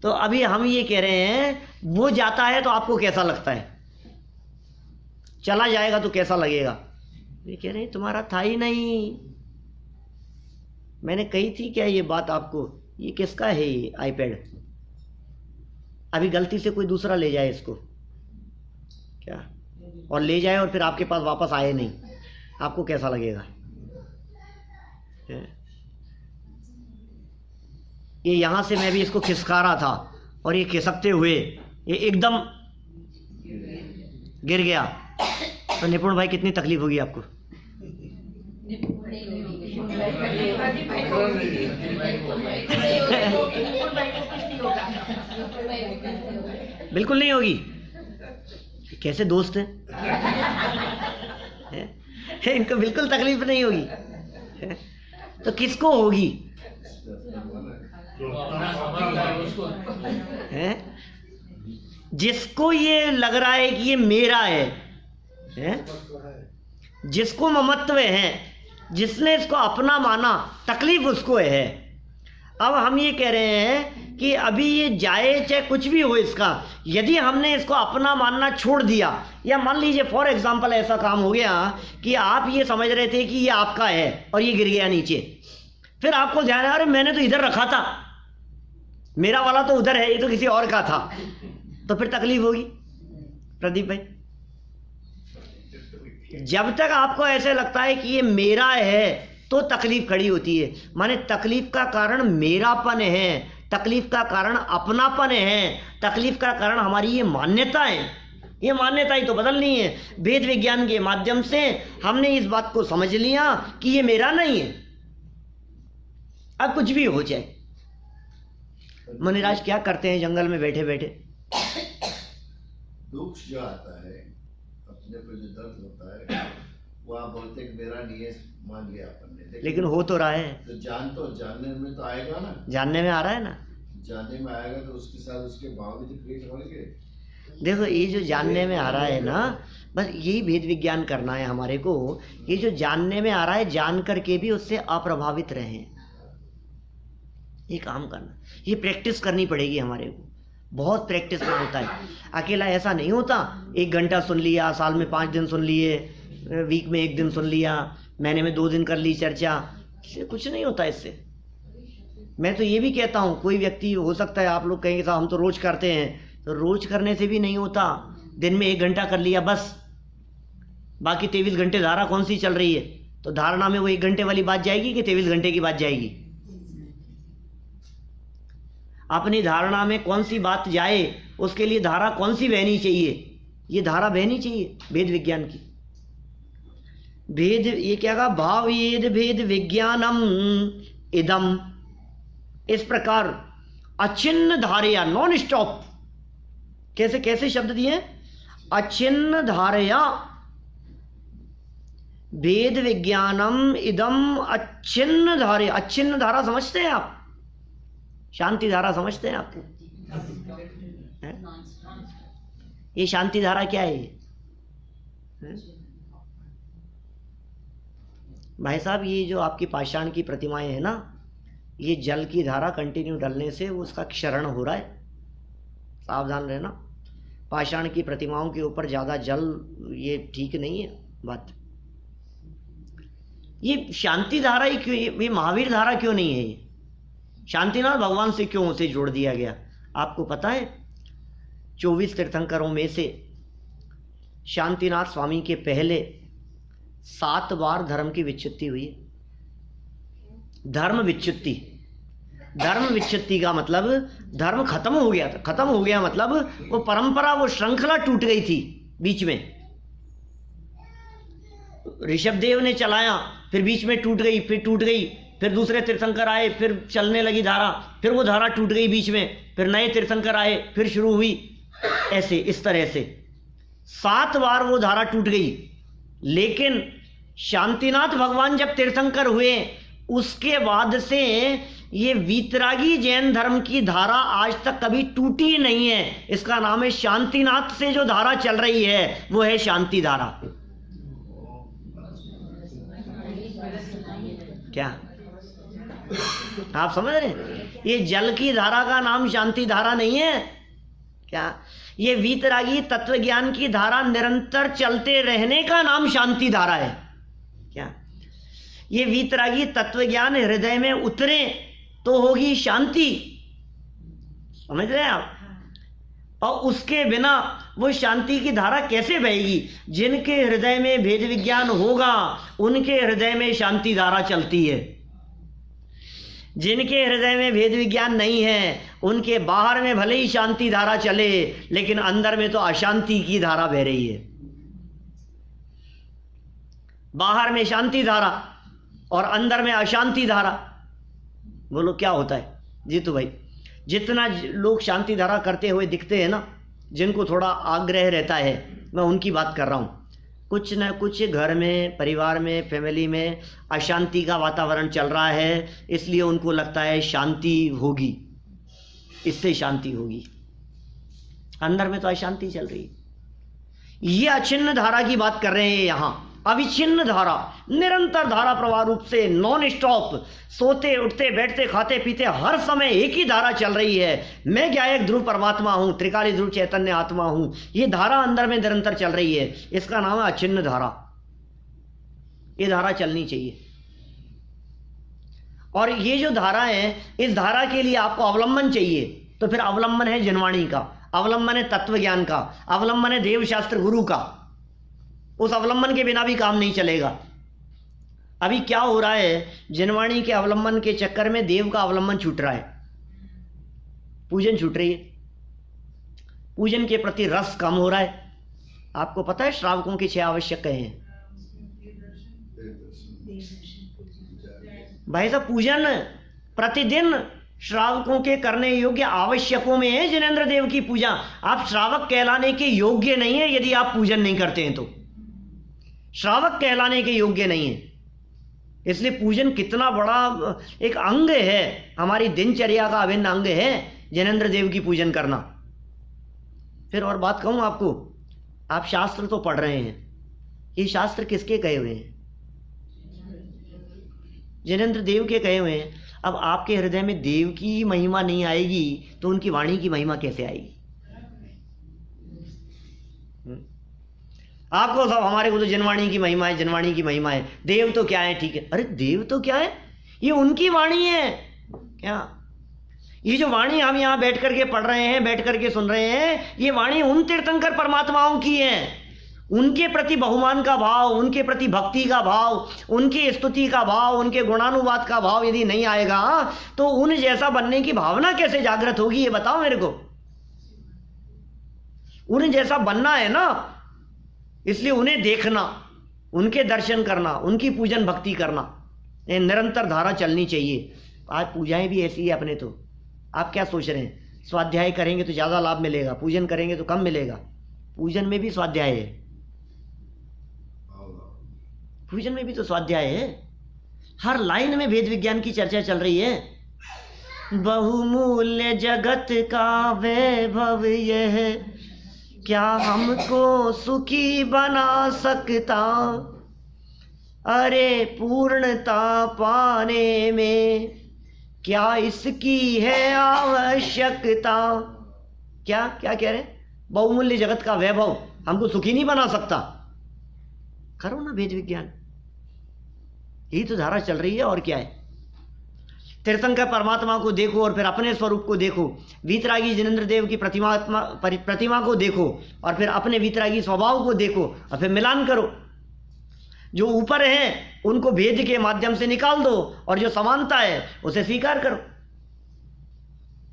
तो अभी हम ये कह रहे हैं, वो जाता है तो आपको कैसा लगता है, चला जाएगा तो कैसा लगेगा। ये कह रहे हैं तुम्हारा था ही नहीं। मैंने कही थी क्या ये बात आपको, ये किसका है ये आईपैड, अभी गलती से कोई दूसरा ले जाए इसको, क्या, और ले जाए और फिर आपके पास वापस आए नहीं, आपको कैसा लगेगा। ये यहाँ से मैं भी इसको खिसका रहा था और ये खिसकते हुए ये एकदम गिर गया, तो निपुण भाई कितनी तकलीफ होगी आपको। बिल्कुल नहीं होगी। कैसे दोस्त हैं, इनको बिल्कुल तकलीफ नहीं होगी, तो किसको होगी। है जिसको ये लग रहा है कि ये मेरा है? जिसको ममत्व है, जिसने इसको अपना माना, तकलीफ उसको है। अब हम ये कह रहे हैं कि अभी ये जाए चाहे कुछ भी हो इसका, यदि हमने इसको अपना मानना छोड़ दिया, या मान लीजिए फॉर एग्जांपल ऐसा काम हो गया कि आप ये समझ रहे थे कि ये आपका है और ये गिर गया नीचे, फिर आपको ध्यान है अरे मैंने तो इधर रखा था, मेरा वाला तो उधर है, ये तो किसी और का था, तो फिर तकलीफ होगी। प्रदीप भाई, जब तक आपको ऐसे लगता है कि ये मेरा है तो तकलीफ खड़ी होती है। माने तकलीफ का कारण मेरापन है, तकलीफ का कारण अपनापन है, तकलीफ का कारण हमारी ये मान्यता है। ये मान्यता ही तो बदलनी है। वेद विज्ञान के माध्यम से हमने इस बात को समझ लिया कि ये मेरा नहीं है, अब कुछ भी हो जाए। मनिराज क्या करते हैं जंगल में बैठे बैठे, दुख जो आता है, अपने को जो दर्द होता है, वो आप बोलते हैं कि मेरा नहीं है, मान लिया अपन ने, लेकिन हो तो रहा है। तो जानने में तो आएगा ना, जानने में आ रहा है ना, जानने में आएगा तो उसके साथ उसके भाव भी तो क्रिएट होंगे। देखो ये जो जानने में आ रहा है ना, बस यही भेद विज्ञान करना है हमारे को। ये जो जानने में आ रहा है, जान करके भी उससे अप्रभावित रहें, ये काम करना, ये प्रैक्टिस करनी पड़ेगी हमारे को। बहुत प्रैक्टिस में होता है, अकेला ऐसा नहीं होता। 1 घंटा सुन लिया, साल में 5 दिन सुन लिए, वीक में 1 दिन सुन लिया, महीने में 2 दिन कर ली चर्चा, इससे कुछ नहीं होता। इससे मैं तो ये भी कहता हूँ, कोई व्यक्ति हो सकता है आप लोग कहेंगे साहब हम तो रोज करते हैं, तो रोज करने से भी नहीं होता। दिन में 1 घंटा कर लिया बस, बाकी 23 घंटे धारा कौन सी चल रही है, तो धारणा में वो 1 घंटे वाली बात जाएगी कि 23 घंटे की बात जाएगी। अपनी धारणा में कौन सी बात जाए, उसके लिए धारा कौन सी बहनी चाहिए, ये धारा बहनी चाहिए वेद विज्ञान की। भेद ये क्या कहा, भाव येद भेद विज्ञानम इदम, इस प्रकार अचिन्न धारया, नॉन स्टॉप। कैसे कैसे शब्द दिए, अचिन्न धारया भेद विज्ञानम इदम अचिन्न धारे। अचिन्न धारा समझते हैं आप, शांति धारा समझते हैं आपको? ये शांति धारा क्या है? भाई साहब ये जो आपकी पाषाण की प्रतिमाएं हैं ना, ये जल की धारा कंटिन्यू डलने से उसका क्षरण हो रहा है, सावधान रहना। पाषाण की प्रतिमाओं के ऊपर ज़्यादा जल ये ठीक नहीं है बात। ये शांति धारा ही क्यों, ये महावीर धारा क्यों नहीं है? ये शांतिनाथ भगवान से क्यों उसे जोड़ दिया गया? आपको पता है 24 तीर्थंकरों में से शांतिनाथ स्वामी के पहले 7 बार धर्म की विच्युति हुई है। धर्म विच्युति, धर्म विच्युति का मतलब धर्म खत्म हो गया था। खत्म हो गया मतलब वो परंपरा, वो श्रृंखला टूट गई थी बीच में। ऋषभदेव ने चलाया, फिर बीच में टूट गई, फिर टूट गई, फिर दूसरे तीर्थंकर आए, फिर चलने लगी धारा, फिर वो धारा टूट गई बीच में, फिर नए तीर्थंकर आए, फिर शुरू हुई। ऐसे इस तरह से 7 बार वो धारा टूट गई। लेकिन शांतिनाथ भगवान जब तीर्थंकर हुए उसके बाद से ये वीतरागी जैन धर्म की धारा आज तक कभी टूटी नहीं है। इसका नाम है शांतिनाथ से जो धारा चल रही है वो है शांति धारा। क्या आप समझ रहे हैं? ये जल की धारा का नाम शांति धारा नहीं है क्या? ये वीतरागी तत्व ज्ञान की धारा निरंतर चलते रहने का नाम शांति धारा है क्या? ये वीतरागी तत्व ज्ञान हृदय में उतरे तो होगी शांति, समझ रहे हैं आप? और उसके बिना वो शांति की धारा कैसे बहेगी? जिनके हृदय में भेद विज्ञान होगा उनके हृदय में शांति धारा चलती है। जिनके हृदय में भेद विज्ञान नहीं है उनके बाहर में भले ही शांति धारा चले लेकिन अंदर में तो अशांति की धारा बह रही है। बाहर में शांति धारा और अंदर में अशांति धारा। बोलो क्या होता है? जी तो भाई जितना लोग शांति धारा करते हुए दिखते हैं ना, जिनको थोड़ा आग्रह रहता है, मैं उनकी बात कर रहा हूँ। कुछ न कुछ घर में, परिवार में, फैमिली में अशांति का वातावरण चल रहा है, इसलिए उनको लगता है शांति होगी, इससे शांति होगी। अंदर में तो अशांति चल रही है। ये अछिन्न धारा की बात कर रहे हैं यहाँ। अविच्छिन्न धारा, निरंतर धारा प्रवाह रूप से नॉन स्टॉप, सोते उठते बैठते खाते पीते हर समय एक ही धारा चल रही है। मैं क्या एक ध्रुव परमात्मा हूँ, त्रिकाली ध्रुव चैतन्य आत्मा हूँ। ये धारा अंदर में निरंतर चल रही है, इसका नाम है अछिन्न धारा। ये धारा चलनी चाहिए। और ये जो धारा है, इस धारा के लिए आपको अवलंबन चाहिए। तो फिर अवलंबन है जनवाणी का, अवलंबन है तत्व ज्ञान का, अवलंबन है देवशास्त्र गुरु का। उस अवलंबन के बिना भी काम नहीं चलेगा। अभी क्या हो रहा है, जनवाणी के अवलंबन के चक्कर में देव का अवलंबन छूट रहा है, पूजन छूट रही है, पूजन के प्रति रस कम हो रहा है। आपको पता है श्रावकों के 6 आवश्यक कहे हैं भाई साहब। पूजन प्रतिदिन श्रावकों के करने योग्य आवश्यकों में है जिनेंद्र देव की पूजा। आप श्रावक कहलाने के योग्य नहीं है यदि आप पूजन नहीं करते हैं तो। श्रावक कहलाने के योग्य नहीं है। इसलिए पूजन कितना बड़ा एक अंग है, हमारी दिनचर्या का अभिन्न अंग है जिनेंद्र देव की पूजन करना। फिर और बात कहूं आपको, आप शास्त्र तो पढ़ रहे हैं, ये शास्त्र किसके कहे हुए हैं? जिनेंद्र देव के कहे हुए हैं। अब आपके हृदय में देव की महिमा नहीं आएगी तो उनकी वाणी की महिमा कैसे आएगी? आपको सब हमारे को तो जनवाणी की महिमा है, जनवाणी की महिमा है। देव तो क्या है? ठीक है, अरे देव तो क्या है, ये उनकी वाणी है क्या? ये जो वाणी हम यहाँ बैठ करके पढ़ रहे हैं, बैठ करके सुन रहे हैं, ये वाणी उन तीर्थंकर परमात्माओं की है। उनके प्रति बहुमान का भाव, उनके प्रति भक्ति का भाव, उनकी स्तुति का भाव, उनके गुणानुवाद का भाव यदि नहीं आएगा तो उन जैसा बनने की भावना कैसे जागृत होगी? ये बताओ मेरे को। उन जैसा बनना है ना, इसलिए उन्हें देखना, उनके दर्शन करना, उनकी पूजन भक्ति करना, निरंतर धारा चलनी चाहिए। आज पूजाएं भी ऐसी है अपने तो। आप क्या सोच रहे हैं? स्वाध्याय करेंगे तो ज़्यादा लाभ मिलेगा, पूजन करेंगे तो कम मिलेगा। पूजन में भी स्वाध्याय है, पूजन में भी तो स्वाध्याय है। हर लाइन में वेद विज्ञान की चर्चा चल रही है। बहुमूल्य जगत का वैभव यह क्या हमको सुखी बना सकता, अरे पूर्णता पाने में क्या इसकी है आवश्यकता। क्या क्या कह रहे हैं? बहुमूल्य जगत का वैभव हमको सुखी नहीं बना सकता। करो ना वेद विज्ञान, यही तो धारा चल रही है, और क्या है। तीर्थंकर परमात्मा को देखो और फिर अपने स्वरूप को देखो, वीतरागी जिनेंद्र देव की प्रतिमा को देखो और फिर अपने वीतरागी स्वभाव को देखो और फिर मिलान करो। जो ऊपर है उनको भेद के माध्यम से निकाल दो और जो समानता है उसे स्वीकार करो।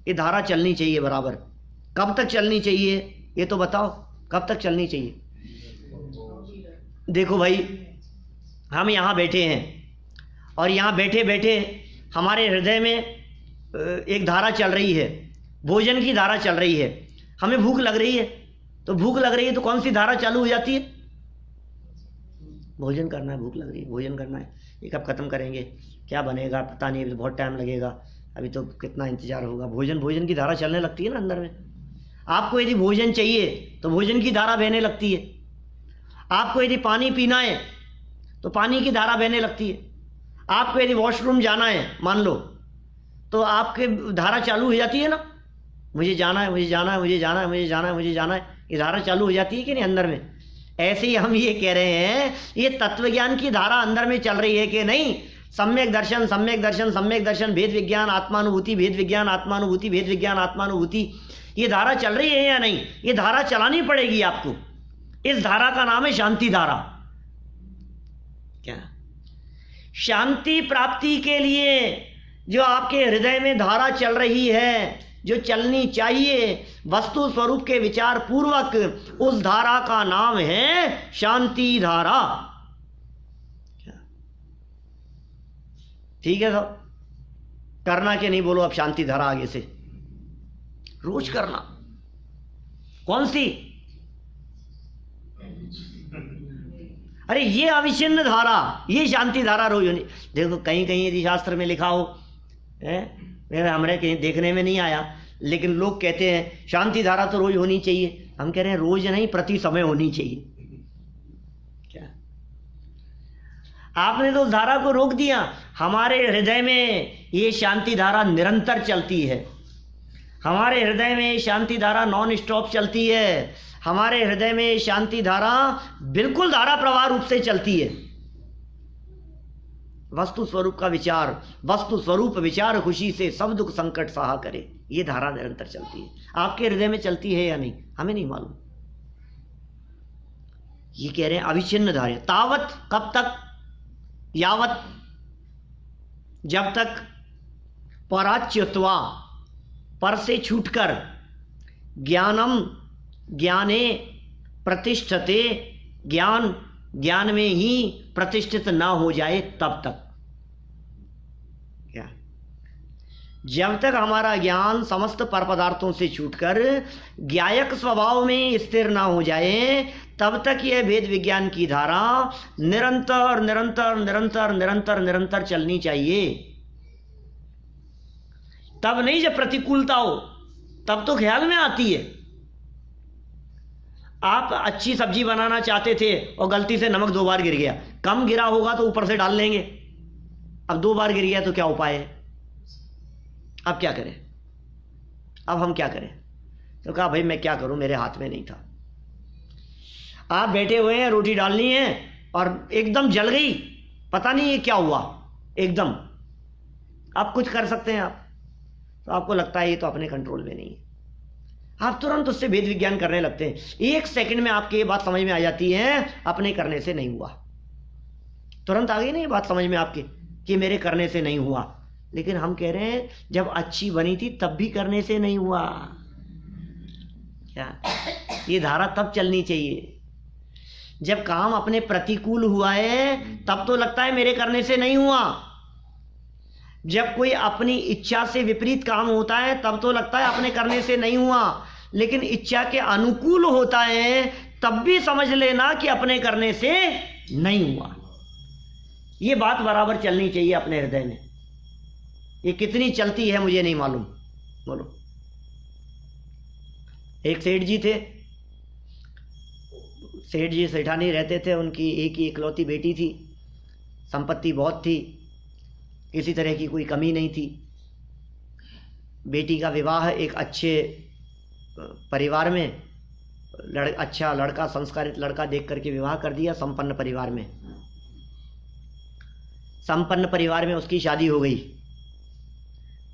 ये धारा चलनी चाहिए बराबर। कब तक चलनी चाहिए ये तो बताओ, कब तक चलनी चाहिए? देखो भाई, हम यहाँ बैठे हैं और यहाँ बैठे बैठे हमारे हृदय में एक धारा चल रही है, भोजन की धारा चल रही है। हमें भूख लग रही है, तो भूख लग रही है तो कौन सी धारा चालू हो जाती है? भोजन करना है, भूख लग रही है, भोजन करना है। ये कब ख़त्म करेंगे, क्या बनेगा पता नहीं, अभी तो बहुत टाइम लगेगा, अभी तो कितना इंतज़ार होगा। भोजन की धारा चलने लगती है ना अंदर में। आपको यदि भोजन चाहिए तो भोजन की धारा बहने लगती है। आपको यदि पानी पीना है तो पानी की धारा बहने लगती है। आपको यदि वॉशरूम जाना है मान लो, तो आपके धारा चालू हो जाती है ना, मुझे जाना है, मुझे जाना है, मुझे जाना है, मुझे जाना है, मुझे जाना है। ये धारा चालू हो जाती है कि नहीं अंदर में? ऐसे ही हम ये कह रहे हैं, ये तत्वज्ञान की धारा अंदर में चल रही है कि नहीं? सम्यक दर्शन, सम्यक दर्शन, सम्यक दर्शन, भेद विज्ञान, आत्मानुभूति, भेद विज्ञान, आत्मानुभूति, भेद विज्ञान, आत्मानुभूति, ये धारा चल रही है या नहीं? ये धारा चलानी पड़ेगी आपको। इस धारा का नाम है शांति धारा। क्या? शांति प्राप्ति के लिए जो आपके हृदय में धारा चल रही है, जो चलनी चाहिए वस्तु स्वरूप के विचार पूर्वक, उस धारा का नाम है शांति धारा। ठीक है साहब, करना कि नहीं बोलो अब शांति धारा आगे से रोज करना। कौन सी? अरे ये अविच्छिन्न धारा, ये शांति धारा रोज होनी। देखो कहीं कहीं यदि शास्त्र में लिखा हो, हमारे कहीं देखने में नहीं आया, लेकिन लोग कहते हैं शांति धारा तो रोज होनी चाहिए। हम कह रहे हैं रोज नहीं, प्रति समय होनी चाहिए। क्या? आपने तो उस धारा को रोक दिया। हमारे हृदय में ये शांति धारा निरंतर चलती है। हमारे हृदय में शांति धारा नॉन स्टॉप चलती है। हमारे हृदय में शांति धारा बिल्कुल धारा प्रवाह रूप से चलती है। वस्तु स्वरूप का विचार, वस्तु स्वरूप विचार खुशी से सब दुख संकट सहा करे, ये धारा निरंतर चलती है। आपके हृदय में चलती है या नहीं हमें नहीं मालूम। ये कह रहे हैं अविच्छिन्न धारा। तावत, कब तक? यावत, जब तक पराच्युत्वा, पर से छूटकर, ज्ञानम ज्ञाने प्रतिष्ठते, ज्ञान ज्ञान में ही प्रतिष्ठित ना हो जाए तब तक। क्या? जब तक हमारा ज्ञान समस्त पर पदार्थों से छूटकर ज्ञायक स्वभाव में स्थिर ना हो जाए, तब तक यह भेद विज्ञान की धारा निरंतर निरंतर निरंतर निरंतर निरंतर चलनी चाहिए। तब नहीं जब प्रतिकूलता हो, तब तो ख्याल में आती है। आप अच्छी सब्जी बनाना चाहते थे और गलती से नमक 2 बार गिर गया, कम गिरा होगा तो ऊपर से डाल लेंगे। अब 2 बार गिर गया तो क्या उपाय है? अब क्या करें? अब हम क्या करें? तो कहा भाई मैं क्या करूं, मेरे हाथ में नहीं था। आप बैठे हुए हैं, रोटी डालनी है और एकदम जल गई, पता नहीं ये क्या हुआ एकदम। आप कुछ कर सकते हैं आप, तो आपको लगता है ये तो अपने कंट्रोल में नहीं है। आप तुरंत उससे भेद विज्ञान करने लगते हैं। 1 सेकंड में आपकी ये बात समझ में आ जाती है, अपने करने से नहीं हुआ। तुरंत आ गई ना ये बात समझ में आपके कि मेरे करने से नहीं हुआ। लेकिन हम कह रहे हैं जब अच्छी बनी थी तब भी करने से नहीं हुआ। क्या? ये धारा तब चलनी चाहिए जब काम अपने प्रतिकूल हुआ है, तब तो लगता है मेरे करने से नहीं हुआ। जब कोई अपनी इच्छा से विपरीत काम होता है तब तो लगता है अपने करने से नहीं हुआ। लेकिन इच्छा के अनुकूल होता है तब भी समझ लेना कि अपने करने से नहीं हुआ। ये बात बराबर चलनी चाहिए अपने हृदय में। ये कितनी चलती है मुझे नहीं मालूम। बोलो। एक सेठ जी थे, सेठ जी सेठानी रहते थे, उनकी एक ही इकलौती बेटी थी। संपत्ति बहुत थी, किसी तरह की कोई कमी नहीं थी। बेटी का विवाह एक अच्छे परिवार में, अच्छा लड़का, संस्कारित लड़का देख करके विवाह कर दिया संपन्न परिवार में। संपन्न परिवार में उसकी शादी हो गई।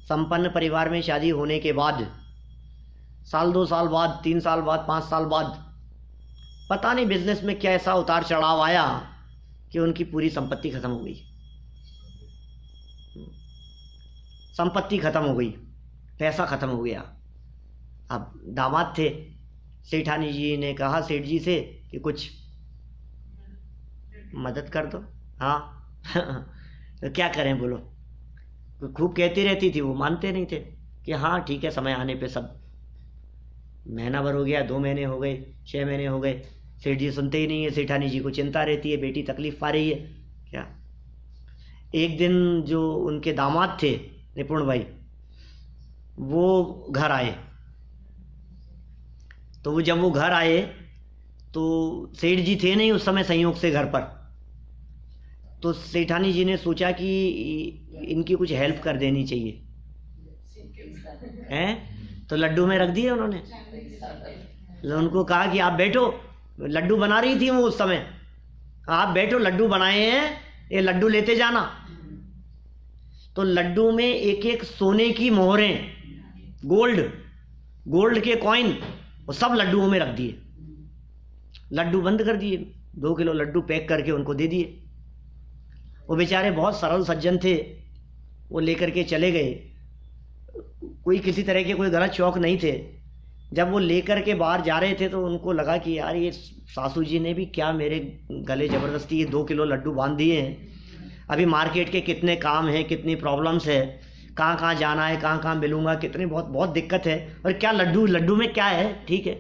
संपन्न परिवार में शादी होने के बाद साल 2 साल बाद, 3 साल बाद, 5 साल बाद पता नहीं बिजनेस में क्या ऐसा उतार चढ़ाव आया कि उनकी पूरी संपत्ति खत्म हो गई। संपत्ति खत्म हो गई, पैसा खत्म हो गया। अब दामाद थे, सेठानी जी ने कहा सेठ जी से कि कुछ मदद कर दो। हाँ तो क्या करें बोलो। खूब कहती रहती थी, वो मानते नहीं थे कि हाँ ठीक है, समय आने पे सब। महीना भर हो गया, 2 महीने हो गए, 6 महीने हो गए, सेठ जी सुनते ही नहीं है। सेठानी जी को चिंता रहती है, बेटी तकलीफ पा रही है क्या। एक दिन जो उनके दामाद थे निपुण भाई, वो घर आए। तो वो जब वो घर आए तो सेठ जी थे नहीं उस समय संयोग से घर पर। तो सेठानी जी ने सोचा कि इनकी कुछ हेल्प कर देनी चाहिए, हैं। तो लड्डू में रख दिए उन्होंने। उनको कहा कि आप बैठो, लड्डू बना रही थी वो उस समय, आप बैठो, लड्डू बनाए हैं, ये लड्डू लेते जाना। तो लड्डू में एक एक सोने की मोहरें, गोल्ड के कॉइन, वो सब लड्डुओं में रख दिए। लड्डू बंद कर दिए, 2 किलो लड्डू पैक करके उनको दे दिए। वो बेचारे बहुत सरल सज्जन थे, वो लेकर के चले गए। कोई किसी तरह के कोई गलत शौक नहीं थे। जब वो लेकर के बाहर जा रहे थे तो उनको लगा कि यार ये सासू जी ने भी क्या मेरे गले ज़बरदस्ती ये 2 किलो लड्डू बांध दिए हैं। अभी मार्केट के कितने काम हैं, कितनी प्रॉब्लम्स है, कहाँ कहाँ जाना है, कहाँ कहाँ मिलूँगा, कितनी बहुत दिक्कत है। और क्या लड्डू में क्या है, ठीक है।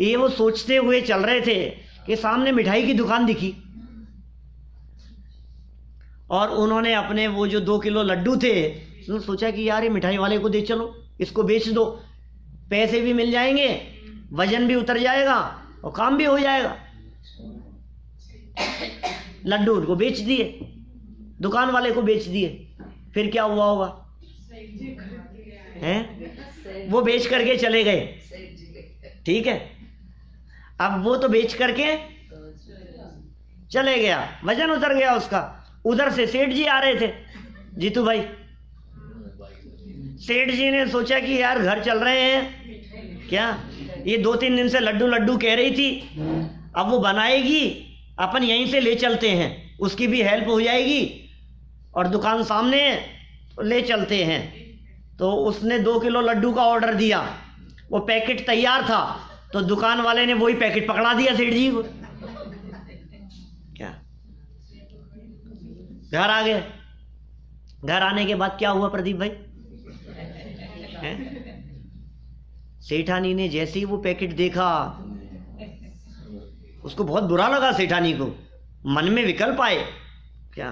ये वो सोचते हुए चल रहे थे कि सामने मिठाई की दुकान दिखी और उन्होंने अपने वो जो 2 किलो लड्डू थे, सोचा कि यार ये मिठाई वाले को दे चलो, इसको बेच दो, पैसे भी मिल जाएंगे, वजन भी उतर जाएगा और काम भी हो जाएगा। लड्डू उनको बेच दिए, दुकान वाले को बेच दिए। फिर क्या हुआ होगा, हैं? वो बेच करके चले गए, ठीक है। अब वो तो बेच करके चले गया, वजन उतर गया उसका। उधर से सेठ जी आ रहे थे, जीतू भाई। सेठ जी ने सोचा कि यार घर चल रहे हैं क्या, ये 2-3 दिन से लड्डू कह रही थी, अब वो बनाएगी, अपन यहीं से ले चलते हैं, उसकी भी हेल्प हो जाएगी और दुकान सामने है, तो ले चलते हैं। तो उसने 2 किलो लड्डू का ऑर्डर दिया, वो पैकेट तैयार था, तो दुकान वाले ने वही पैकेट पकड़ा दिया सेठ जी को। क्या, घर आ गए। घर आने के बाद क्या हुआ प्रदीप भाई, सेठानी ने जैसे ही वो पैकेट देखा, उसको बहुत बुरा लगा। सेठानी को मन में विकल्प आए, क्या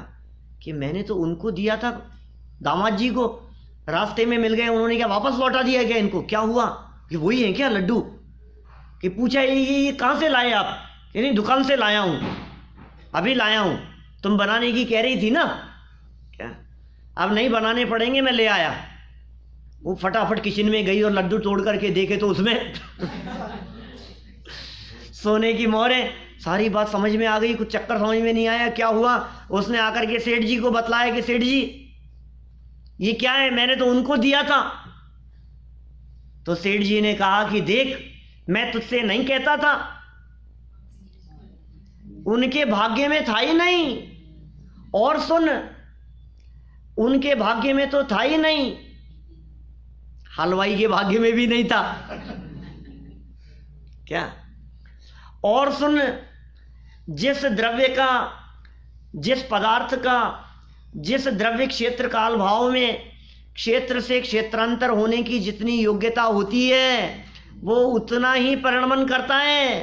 कि मैंने तो उनको दिया था, दामाद जी को, रास्ते में मिल गए, उन्होंने क्या वापस लौटा दिया क्या इनको, क्या हुआ, कि वही है क्या लड्डू। कि पूछा ये कहाँ से लाए आप, कि नहीं दुकान से लाया हूँ, अभी लाया हूँ, तुम बनाने की कह रही थी ना, क्या अब नहीं बनाने पड़ेंगे, मैं ले आया। वो फटाफट किचन में गई और लड्डू तोड़ करके देखे तो उसमें सोने की मोहरें। सारी बात समझ में आ गई, कुछ चक्कर समझ में नहीं आया क्या हुआ। उसने आकर के सेठ जी को बतलाया कि सेठ जी ये क्या है, मैंने तो उनको दिया था। तो सेठ जी ने कहा कि देख, मैं तुझसे नहीं कहता था, उनके भाग्य में था ही नहीं, और सुन, उनके भाग्य में तो था ही नहीं, हलवाई के भाग्य में भी नहीं था। क्या, और सुन, जिस द्रव्य का, जिस पदार्थ का, जिस द्रव्य क्षेत्र काल भाव में क्षेत्र से क्षेत्रांतर होने की जितनी योग्यता होती है, वो उतना ही परिणमन करता है।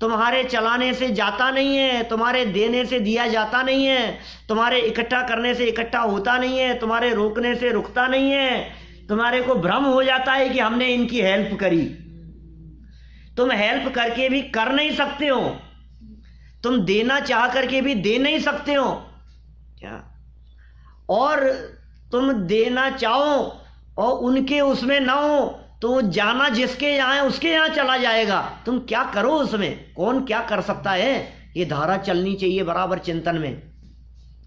तुम्हारे चलाने से जाता नहीं है, तुम्हारे देने से दिया जाता नहीं है, तुम्हारे इकट्ठा करने से इकट्ठा होता नहीं है, तुम्हारे रोकने से रुकता नहीं है। तुम्हारे को भ्रम हो जाता है कि हमने इनकी हेल्प करी। तुम हेल्प करके भी कर नहीं सकते हो, तुम देना चाह करके भी दे नहीं सकते हो। क्या, और तुम देना चाहो और उनके उसमें ना हो तो वो जाना जिसके यहाँ है उसके यहाँ चला जाएगा। तुम क्या करो उसमें, कौन क्या कर सकता है। ये धारा चलनी चाहिए बराबर चिंतन में।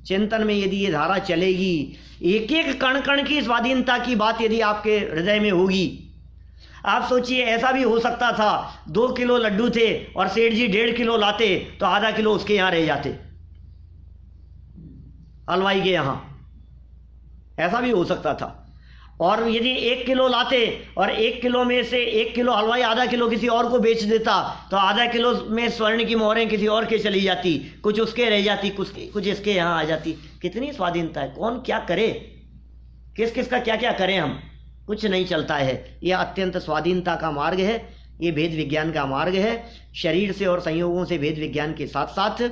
चिंतन में यदि ये धारा चलेगी, एक एक कण कण की स्वाधीनता की बात यदि आपके हृदय में होगी। आप सोचिए, ऐसा भी हो सकता था 2 किलो लड्डू थे और सेठ जी 1.5 किलो लाते तो आधा किलो उसके यहाँ रह जाते, हलवाई के यहाँ। ऐसा भी हो सकता था। और यदि 1 किलो लाते और 1 किलो में से 1 किलो हलवाई आधा किलो किसी और को बेच देता तो आधा किलो में स्वर्ण की मोहरें किसी और के चली जाती, कुछ उसके रह जाती, कुछ इसके यहाँ आ जाती। कितनी स्वाधीनता है, कौन क्या करे, किस किस का क्या क्या करें हम, कुछ नहीं चलता है। यह अत्यंत स्वाधीनता का मार्ग है, ये भेद विज्ञान का मार्ग है। शरीर से और संयोगों से भेद विज्ञान के साथ साथ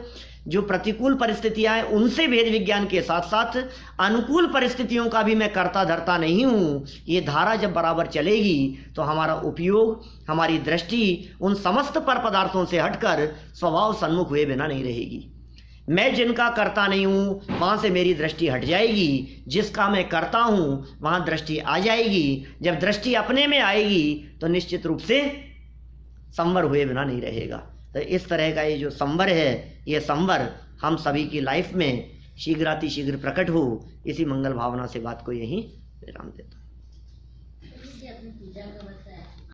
जो प्रतिकूल परिस्थितियां हैं उनसे भेद विज्ञान के साथ साथ अनुकूल परिस्थितियों का भी मैं करता धरता नहीं हूँ। ये धारा जब बराबर चलेगी तो हमारा उपयोग, हमारी दृष्टि उन समस्त पर पदार्थों से हटकर स्वभाव सन्मुख हुए बिना नहीं रहेगी। मैं जिनका करता नहीं हूँ वहाँ से मेरी दृष्टि हट जाएगी, जिसका मैं करता हूँ वहाँ दृष्टि आ जाएगी। जब दृष्टि अपने में आएगी तो निश्चित रूप से संवर हुए बिना नहीं रहेगा। तो इस तरह का ये जो संवर है, ये संवर हम सभी की लाइफ में शीघ्रातिशीघ्र प्रकट हो, इसी मंगल भावना से बात को यहीं विराम देता हूँ। अपनी पूजा का